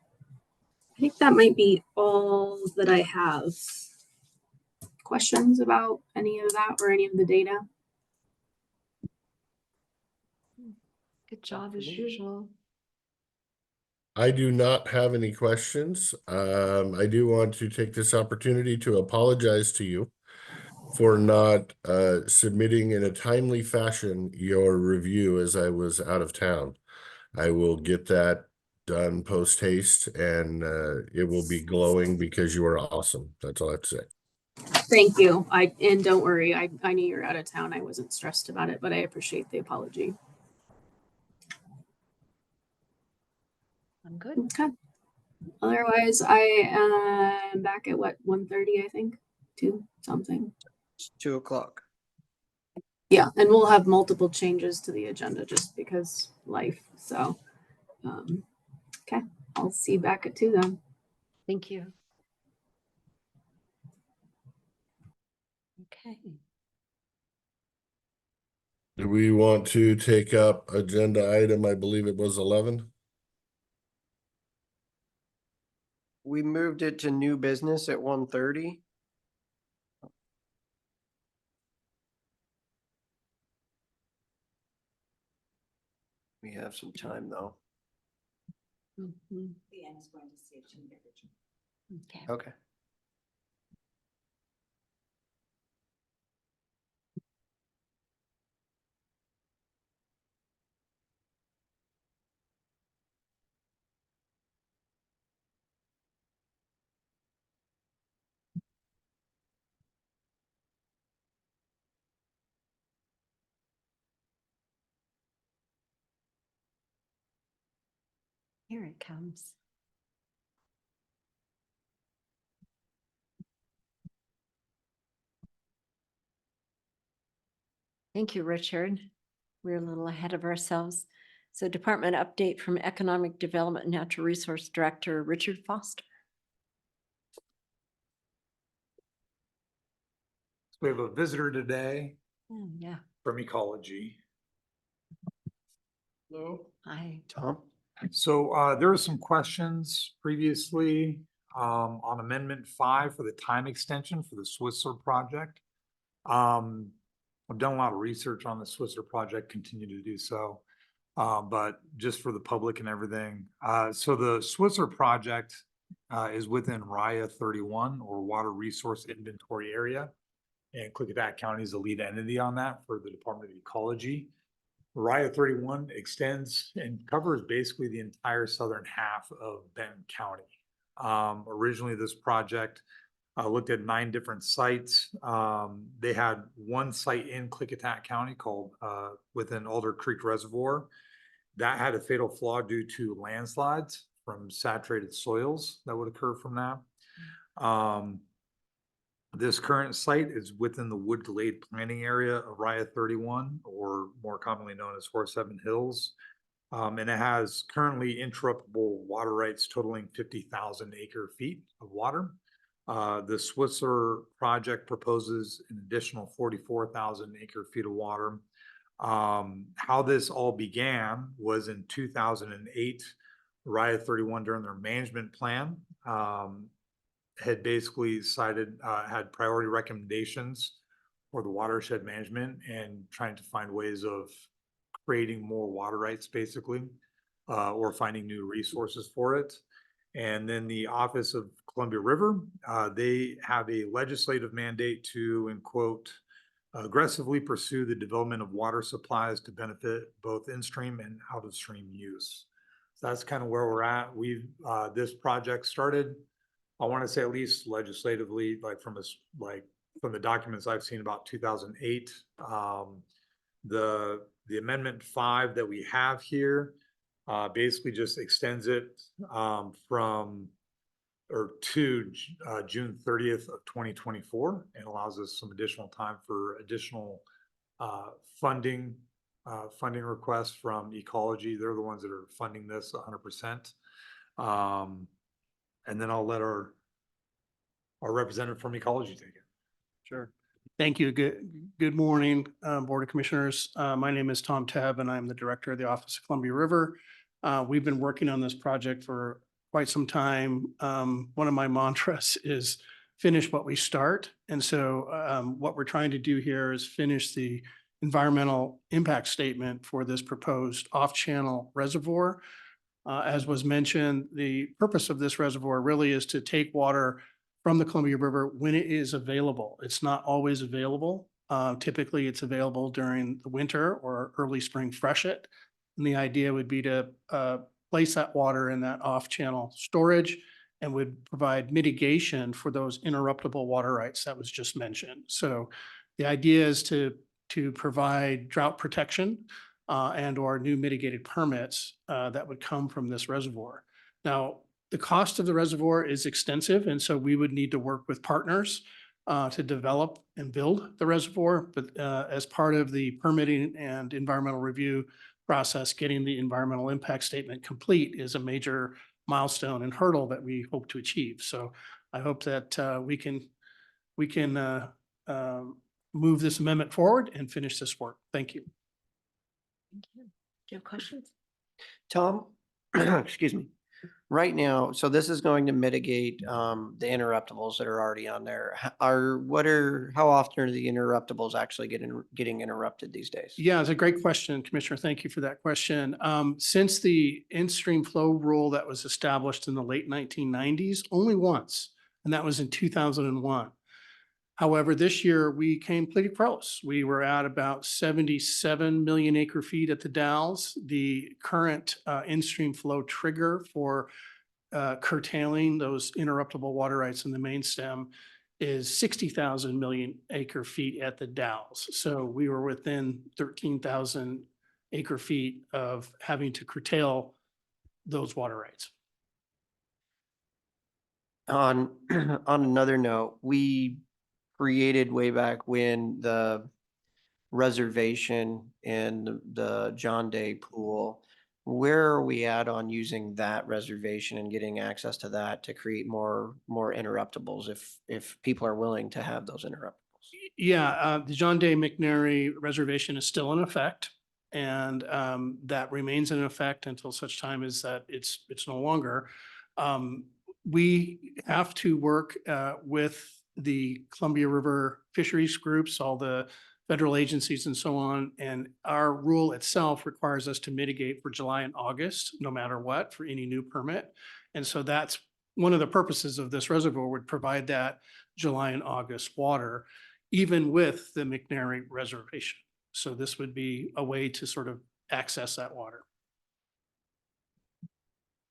S: all that I have. Questions about any of that or any of the data?
A: Good job as usual.
B: I do not have any questions. I do want to take this opportunity to apologize to you for not submitting in a timely fashion your review as I was out of town. I will get that done post haste, and it will be glowing because you are awesome. That's all I have to say.
S: Thank you. And don't worry, I knew you're out of town. I wasn't stressed about it, but I appreciate the apology.
A: I'm good.
S: Okay. Otherwise, I am back at what, 1:30, I think, 2 something.
D: 2 o'clock.
S: Yeah, and we'll have multiple changes to the agenda just because life. So, okay, I'll see you back at 2 then.
A: Thank you. Okay.
B: Do we want to take up agenda item? I believe it was 11.
D: We moved it to new business at 1:30. We have some time though.
A: Mhm. Okay.
D: Okay.
A: Here it comes. Thank you, Richard. We're a little ahead of ourselves. So department update from Economic Development and Natural Resource Director, Richard Foster.
T: We have a visitor today
A: Oh, yeah.
T: from Ecology. Hello.
A: Hi.
D: Tom?
T: So there were some questions previously on Amendment 5 for the time extension for the Switzer project. I've done a lot of research on the Switzer project, continue to do so, but just for the public and everything. So the Switzer project is within RIA 31 or Water Resource Inventory Area. And Klickitat County is the lead entity on that for the Department of Ecology. RIA 31 extends and covers basically the entire southern half of Benton County. Originally, this project looked at 9 different sites. They had one site in Klickitat County called within Alder Creek Reservoir. That had a fatal flaw due to landslides from saturated soils that would occur from that. This current site is within the Wood Glade planning area of RIA 31, or more commonly known as 47 Hills. And it has currently interruptible water rights totaling 50,000 acre feet of water. The Switzer project proposes an additional 44,000 acre feet of water. How this all began was in 2008, RIA 31 during their management plan, had basically cited, had priority recommendations for the watershed management and trying to find ways of creating more water rights basically, or finding new resources for it. And then the Office of Columbia River, they have a legislative mandate to, and quote, aggressively pursue the development of water supplies to benefit both in-stream and out-of-stream use. So that's kind of where we're at. We've, this project started, I want to say at least legislatively, like from the documents I've seen, about 2008. The Amendment 5 that we have here basically just extends it from or to June 30th of 2024 and allows us some additional time for additional funding requests from Ecology. They're the ones that are funding this 100%. And then I'll let our representative from Ecology take it.
U: Sure. Thank you. Good morning, Board of Commissioners. My name is Tom Tebb, and I'm the Director of the Office of Columbia River. We've been working on this project for quite some time. One of my mantras is finish what we start. And so what we're trying to do here is finish the environmental impact statement for this proposed off-channel reservoir. As was mentioned, the purpose of this reservoir really is to take water from the Columbia River when it is available. It's not always available. Typically, it's available during the winter or early spring freshet. And the idea would be to place that water in that off-channel storage and would provide mitigation for those interruptible water rights that was just mentioned. So the idea is to provide drought protection and or new mitigated permits that would come from this reservoir. Now, the cost of the reservoir is extensive, and so we would need to work with partners to develop and build the reservoir. But as part of the permitting and environmental review process, getting the environmental impact statement complete is a major milestone and hurdle that we hope to achieve. So I hope that we can move this amendment forward and finish this work. Thank you.
A: Thank you. Do you have questions?
D: Tom, excuse me. Right now, so this is going to mitigate the interruptibles that are already on there. How often are the interruptibles actually getting interrupted these days?
U: Yeah, it's a great question, Commissioner. Thank you for that question. Since the in-stream flow rule that was established in the late 1990s, only once, and that was in 2001. However, this year we came pretty close. We were at about 77 million acre feet at the Dalles. The current in-stream flow trigger for curtailing those interruptible water rights in the main stem is 60,000 million acre feet at the Dalles. So we were within 13,000 acre feet of having to curtail those water rights.
D: On, on another note, we created way back when the reservation in the John Day pool. Where are we at on using that reservation and getting access to that to create more interruptibles if people are willing to have those interruptibles?
U: Yeah, the John Day McNary Reservation is still in effect. And that remains in effect until such time as that it's no longer. We have to work with the Columbia River fisheries groups, all the federal agencies and so on. And our rule itself requires us to mitigate for July and August, no matter what, for any new permit. And so that's one of the purposes of this reservoir, would provide that July and August water, even with the McNary Reservation. So this would be a way to sort of access that water.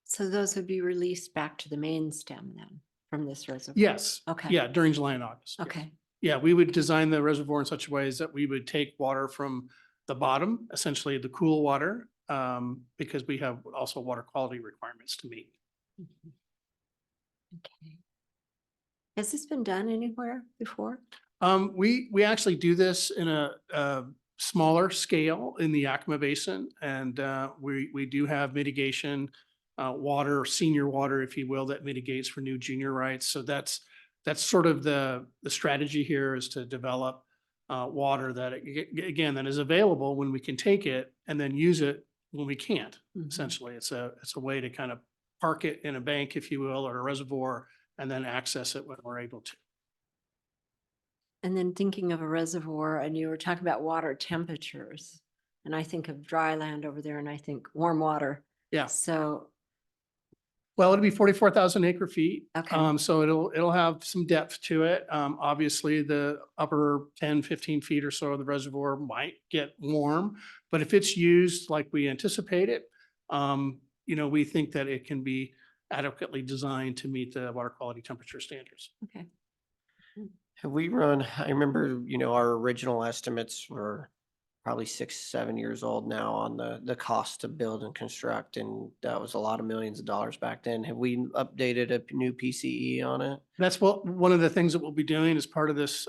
A: So those would be released back to the main stem then from this reservoir?
U: Yes.
A: Okay.
U: Yeah, during July and August. Yes.
A: Okay.
U: Yeah, we would design the reservoir in such a way as that we would take water from the bottom, essentially the cool water, because we have also water quality requirements to meet.
A: Okay. Has this been done anywhere before?
U: We actually do this in a smaller scale in the Yakima Basin, and we do have mitigation water, senior water, if you will, that mitigates for new junior rights. So that's sort of the strategy here, is to develop water that, again, that is available when we can take it, and then use it when we can't. Essentially, it's a way to kind of park it in a bank, if you will, or a reservoir, and then access it when we're able to.
A: And then thinking of a reservoir, and you were talking about water temperatures, and I think of dry land over there, and I think warm water.
U: Yeah.
A: So,
U: Well, it'll be 44,000 acre feet.
A: Okay.
U: So it'll have some depth to it. Obviously the upper 10, 15 feet or so of the reservoir might get warm, but if it's used like we anticipate it, we think that it can be adequately designed to meet the water quality temperature standards.
A: okay.
D: Have we run, I remember, our original estimates were probably 6, 7 years old now on the cost to build and construct, and that was a lot of millions of dollars back then. Have we updated a new PCE on it?
U: That's one of the things that we'll be doing as part of this,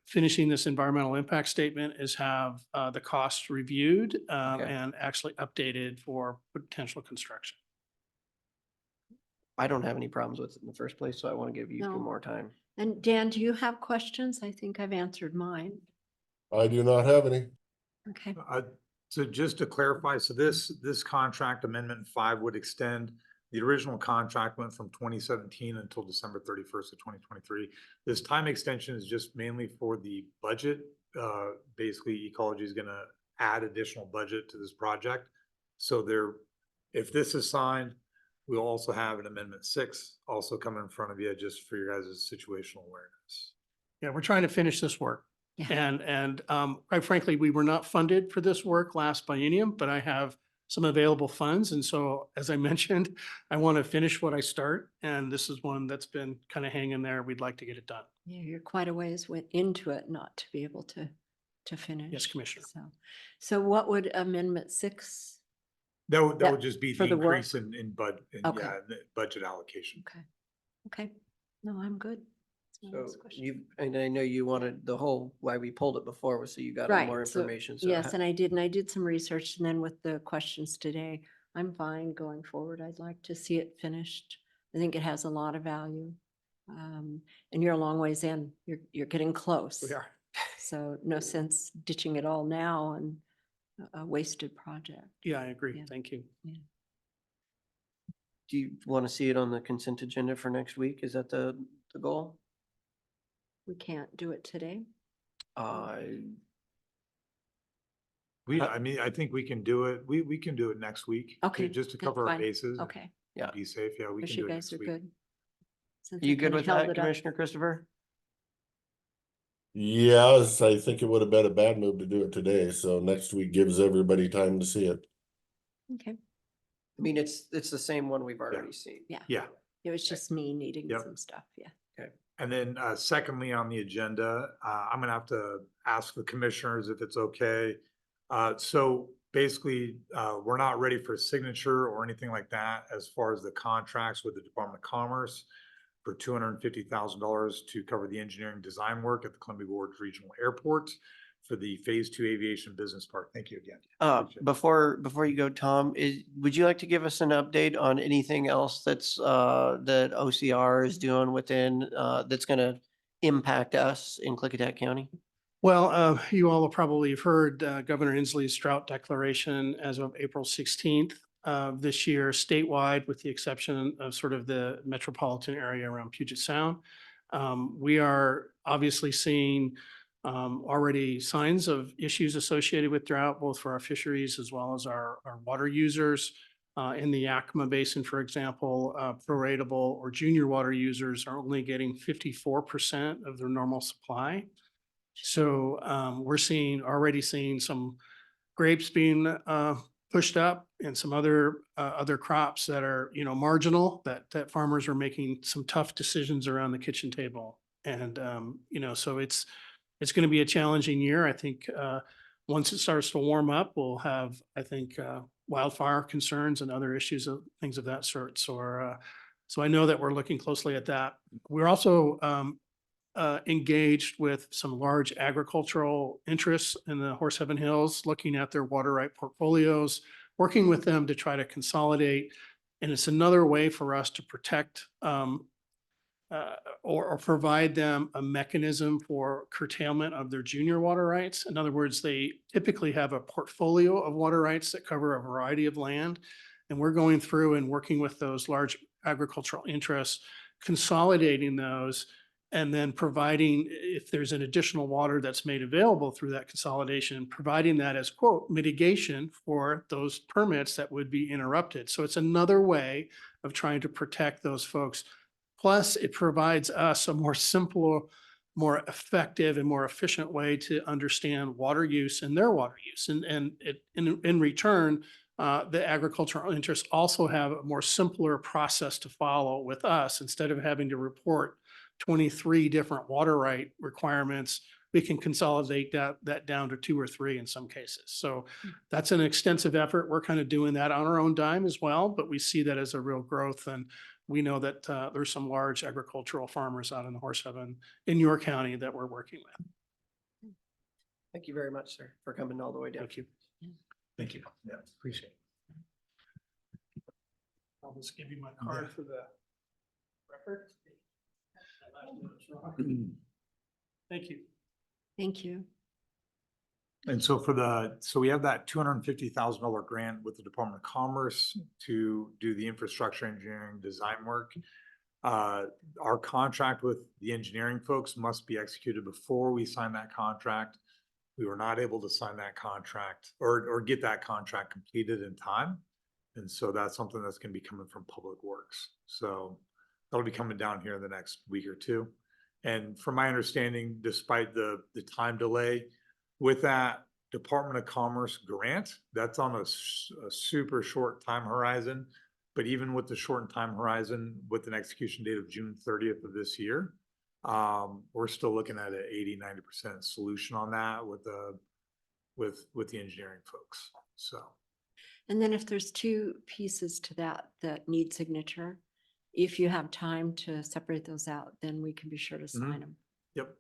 U: finishing this environmental impact statement, is have the costs reviewed and actually updated for potential construction.
D: I don't have any problems with it in the first place, so I want to give you
A: No.
D: more time.
A: And Dan, do you have questions? I think I've answered mine.
B: I do not have any.
A: Okay.
T: So just to clarify, so this contract amendment 5 would extend, the original contract went from 2017 until December 31st of 2023. This time extension is just mainly for the budget. Basically, Ecology is gonna add additional budget to this project. So if this is signed, we'll also have an amendment 6 also come in front of you, just for your guys' situational awareness.
U: Yeah, we're trying to finish this work.
A: Yeah.
U: And quite frankly, we were not funded for this work last biennium, but I have some available funds. And so, as I mentioned, I want to finish what I start. And this is one that's been kind of hanging there. We'd like to get it done.
A: Yeah, you're quite a ways went into it not to be able to finish.
U: Yes, Commissioner.
A: So what would Amendment 6?
T: That would
A: That-
T: just be
A: for
T: the
A: the work?
T: increase in
A: Okay.
T: the budget allocation.
A: Okay. No, I'm good. That's my
D: So
A: next question.
D: and I know you wanted why we pulled it before was so you got
A: Right.
D: more
A: so-
D: information. So
A: Yes, and I did some research, and then with the questions today, I'm fine going forward. I'd like to see it finished. I think it has a lot of value. And you're a long ways in. You're getting close.
U: We are.
A: So no sense ditching it all now and a wasted project.
U: Yeah, I agree.
A: Yeah.
U: Thank you.
D: do you want to see it on the consent agenda for next week? Is that the goal?
A: We can't do it today.
T: I mean, I think we can do it. We can do it next week.
A: Okay,
T: Just to
A: that's
T: cover our
A: fine.
T: bases.
A: Okay.
D: Yeah.
T: Be safe. Yeah, we
A: Wish
T: can
A: you
T: do it
A: guys
T: next
A: are
T: week.
A: good. Since
D: You
A: I
D: good
A: kinda
D: with
A: held
D: that,
A: it up.
D: Commissioner Christopher?
B: Yes, I think it would have been a bad move to do it today, so next week gives everybody time to see it.
A: Okay.
D: I mean, it's the same one we've already seen.
A: Yeah.
T: Yeah.
A: It was just me needing
T: Yep.
A: some stuff. Yeah.
D: Okay.
T: And then secondly, on the agenda, I'm gonna have to ask the commissioners if it's okay. So basically, we're not ready for signature or anything like that as far as the contracts with the Department of Commerce for $250,000 to cover the engineering design work at the Columbia Gorge Regional Airport for the Phase 2 Aviation Business Park. Thank you again. Appreciate it.
D: Before you go, Tom, would you like to give us an update on anything else that's, that OCR is doing within, that's gonna impact us in Klickitat County?
U: Well, you all have probably heard Governor Inslee's drought declaration as of April 16th of this year statewide, with the exception of sort of the metropolitan area around Puget Sound. We are obviously seeing already signs of issues associated with drought, both for our fisheries as well as our water users. In the Yakima Basin, for example, proratable or junior water users are only getting 54% of their normal supply. So we're already seeing some grapes being pushed up and some other crops that are, marginal, that farmers are making some tough decisions around the kitchen table. And, so it's going to be a challenging year. I think once it starts to warm up, we'll have, I think, wildfire concerns and other issues, things of that sort. So I know that we're looking closely at that. We're also engaged with some large agricultural interests in the Horseheaven Hills, looking at their water right portfolios, working with them to try to consolidate. And it's another way for us to protect or provide them a mechanism for curtailment of their junior water rights. In other words, they typically have a portfolio of water rights that cover a variety of land. And we're going through and working with those large agricultural interests, consolidating those, and then providing, if there's an additional water that's made available through that consolidation, providing that as, quote, mitigation for those permits that would be interrupted. So it's another way of trying to protect those folks. Plus, it provides us a more simple, more effective, and more efficient way to understand water use and their water use. And in return, the agricultural interests also have a more simpler process to follow with us. Instead of having to report 23 different water right requirements, we can consolidate that down to 2 or 3 in some cases. So that's an extensive effort. We're kind of doing that on our own dime as well, but we see that as a real growth. And we know that there's some large agricultural farmers out in the Horseheaven in your county that we're working with.
D: Thank you very much, sir, for coming all the way down.
U: Thank you.
T: Thank you. Yeah, appreciate it.
U: I'll just give you my card for the record. Thank you.
A: Thank you.
T: And so so we have that $250,000 grant with the Department of Commerce to do the infrastructure engineering design work. Our contract with the engineering folks must be executed before we sign that contract. We were not able to sign that contract or get that contract completed in time. And so that's something that's going to be coming from Public Works. So that'll be coming down here in the next week or two. And from my understanding, despite the time delay with that Department of Commerce grant, that's on a super short time horizon. But even with the shortened time horizon, with an execution date of June 30th of this year, we're still looking at an 80–90% solution on that with the engineering folks. So.
A: And then if there's 2 pieces to that need signature, if you have time to separate those out, then we can be sure to sign them.
T: Yep.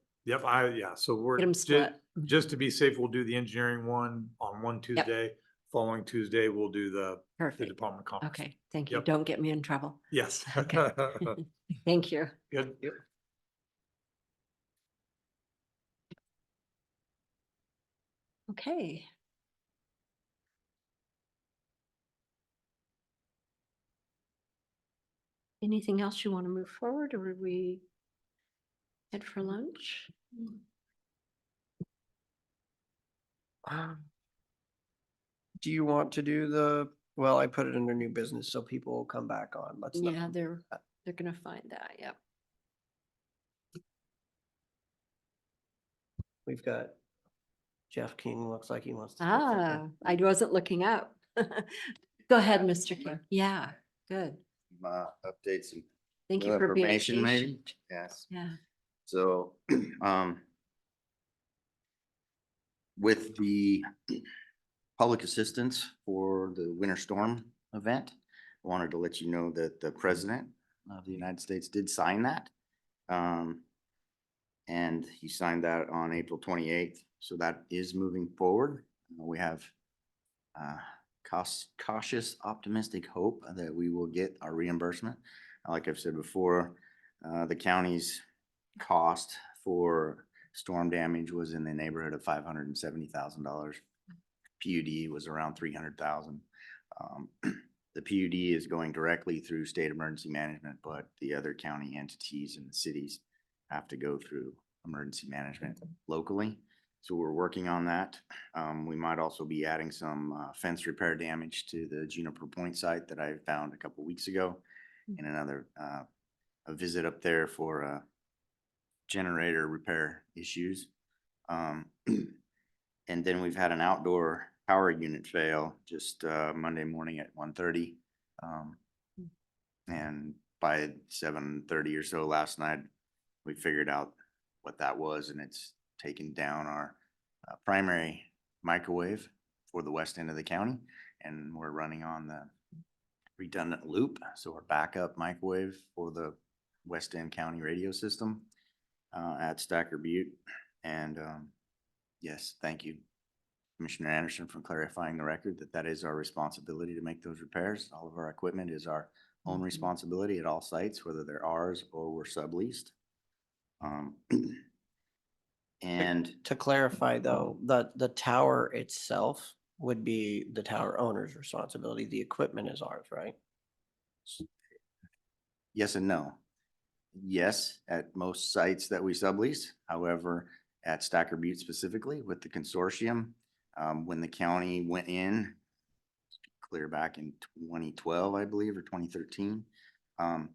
T: So we're
A: Get 'em split.
T: just to be safe, we'll do the engineering one on one Tuesday. Following Tuesday, we'll do the Department of Commerce.
A: Okay, thank you.
T: Yep.
A: Don't get me in trouble.
T: Yes.
A: Okay. Thank you.
T: Good. Yep.
A: Okay. Anything else you want to move forward, or would we head for lunch?
D: Do you want to do well, I put it under new business so people will come back on.
A: Yeah, they're gonna find that. Yep.
D: We've got Jeff King, looks like he wants to. say something.
A: I wasn't looking up. Go ahead, Mr. King. Yeah, good.
F: Updates and
A: Thank you
F: new
A: for being
F: information, maybe.
A: patient.
F: Yes.
A: Yeah.
F: So, with the public assistance for the winter storm event. I wanted to let you know that the President of the United States did sign that. And he signed that on April 28th. So that is moving forward. We have cautious, optimistic hope that we will get our reimbursement. Like I've said before, the county's cost for storm damage was in the neighborhood of $570,000. PUD was around 300,000. The PUD is going directly through state emergency management, but the other county entities and the cities have to go through emergency management locally. So we're working on that. We might also be adding some fence repair damage to the Juniper Point site that I found a couple weeks ago, and another a visit up there for generator repair issues. And then we've had an outdoor power unit fail just Monday morning at 1:30. And by 7:30 or so last night, we figured out what that was, and it's taken down our primary microwave for the west end of the county. And we're running on the redundant loop. So our backup microwave for the west end county radio system at Stacker Butte. And yes, thank you, Commissioner Anderson, for clarifying the record that that is our responsibility to make those repairs. All of our equipment is our own responsibility at all sites, whether they're ours or we're subleased. And
D: To clarify though, the tower itself would be the tower owner's responsibility. The equipment is ours, right?
F: yes and no. Yes, at most sites that we sublease. However, at Stacker Butte specifically with the consortium, when the county went in, clear back in 2012, I believe, or 2013. That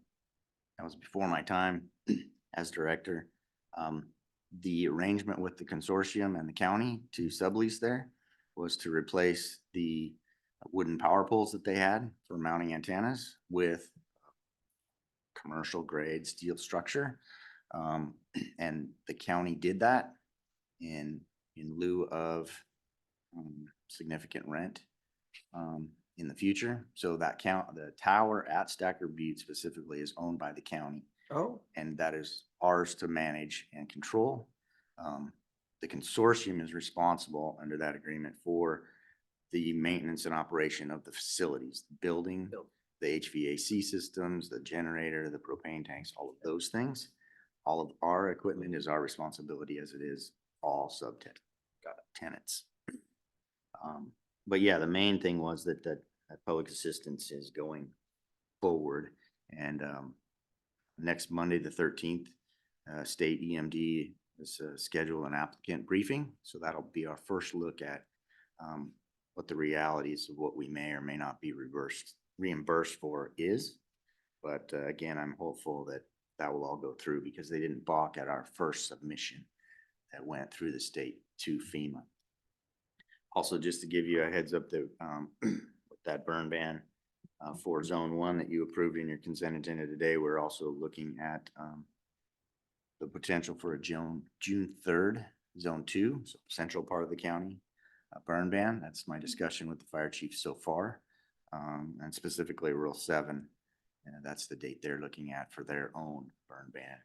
F: was before my time as director. The arrangement with the consortium and the county to sublease there was to replace the wooden power poles that they had for mounting antennas with commercial grade steel structure. And the county did that in lieu of significant rent in the future. So that the tower at Stacker Butte specifically is owned by the county.
D: Oh.
F: And that is ours to manage and control. The consortium is responsible under that agreement for the maintenance and operation of the facilities, the building, the HVAC systems, the generator, the propane tanks, all of those things. All of our equipment is our responsibility, as it is all tenants. But yeah, the main thing was that public assistance is going forward. And next Monday, the 13th, state EMD is scheduled an applicant briefing. So that'll be our first look at what the realities of what we may or may not be reimbursed for is. But again, I'm hopeful that that will all go through because they didn't balk at our first submission that went through the state to FEMA. Also, just to give you a heads up that with that burn ban for zone 1 that you approved in your consent agenda today, we're also looking at the potential for a June 3rd, zone 2, so central part of the county burn ban. That's my discussion with the fire chief so far, and specifically rural 7. That's the date they're looking at for their own burn ban,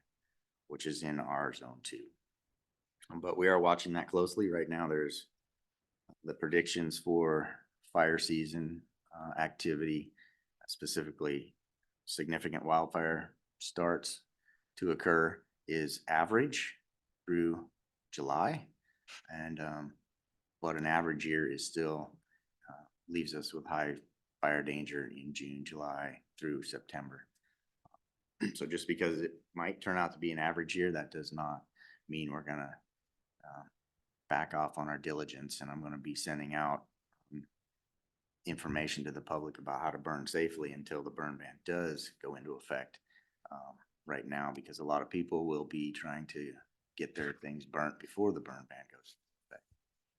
F: which is in our zone 2. But we are watching that closely right now. There's the predictions for fire season activity, specifically significant wildfire starts to occur, is average through July. And but an average year is still leaves us with high fire danger in June, July through September. So just because it might turn out to be an average year, that does not mean we're gonna back off on our diligence. And I'm gonna be sending out information to the public about how to burn safely until the burn ban does go into effect right now, because a lot of people will be trying to get their things burnt before the burn ban goes into effect.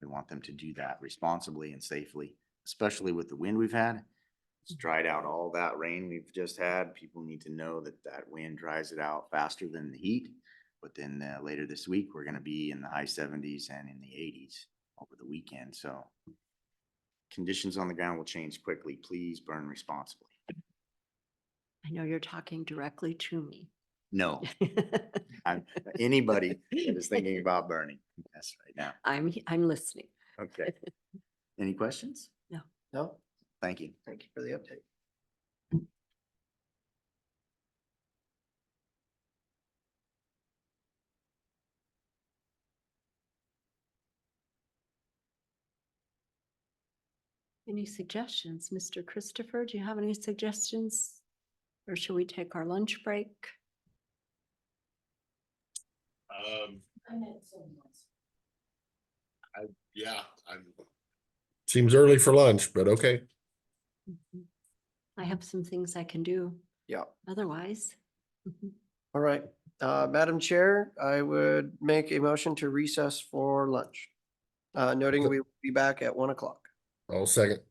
F: We want them to do that responsibly and safely, especially with the wind we've had. It's dried out all that rain we've just had. People need to know that that wind dries it out faster than the heat. But then later this week, we're going to be in the high 70s and in the 80s over the weekend. So Conditions on the ground will change quickly. Please burn responsibly.
A: I know you're talking directly to me.
F: No, anybody that is thinking about burning, yes, right now.
A: I'm listening.
F: Okay. Any questions?
D: No,
F: Thank you.
D: thank you for the update.
A: Any suggestions? Mr. Christopher, do you have any suggestions? Or should we take our lunch break?
B: Yeah, seems early for lunch, but okay.
A: I have some things I can do
D: Yeah.
A: otherwise. Mhm.
D: All right. Madam Chair, I would make a motion to recess for lunch. Noting we will be back at 1 o'clock.
B: I'll second.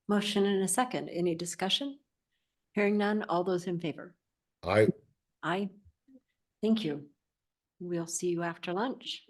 A: Motion and a second. Any discussion? Hearing none, all those in favor?
B: Aye.
A: Aye. Thank you. We'll see you after lunch.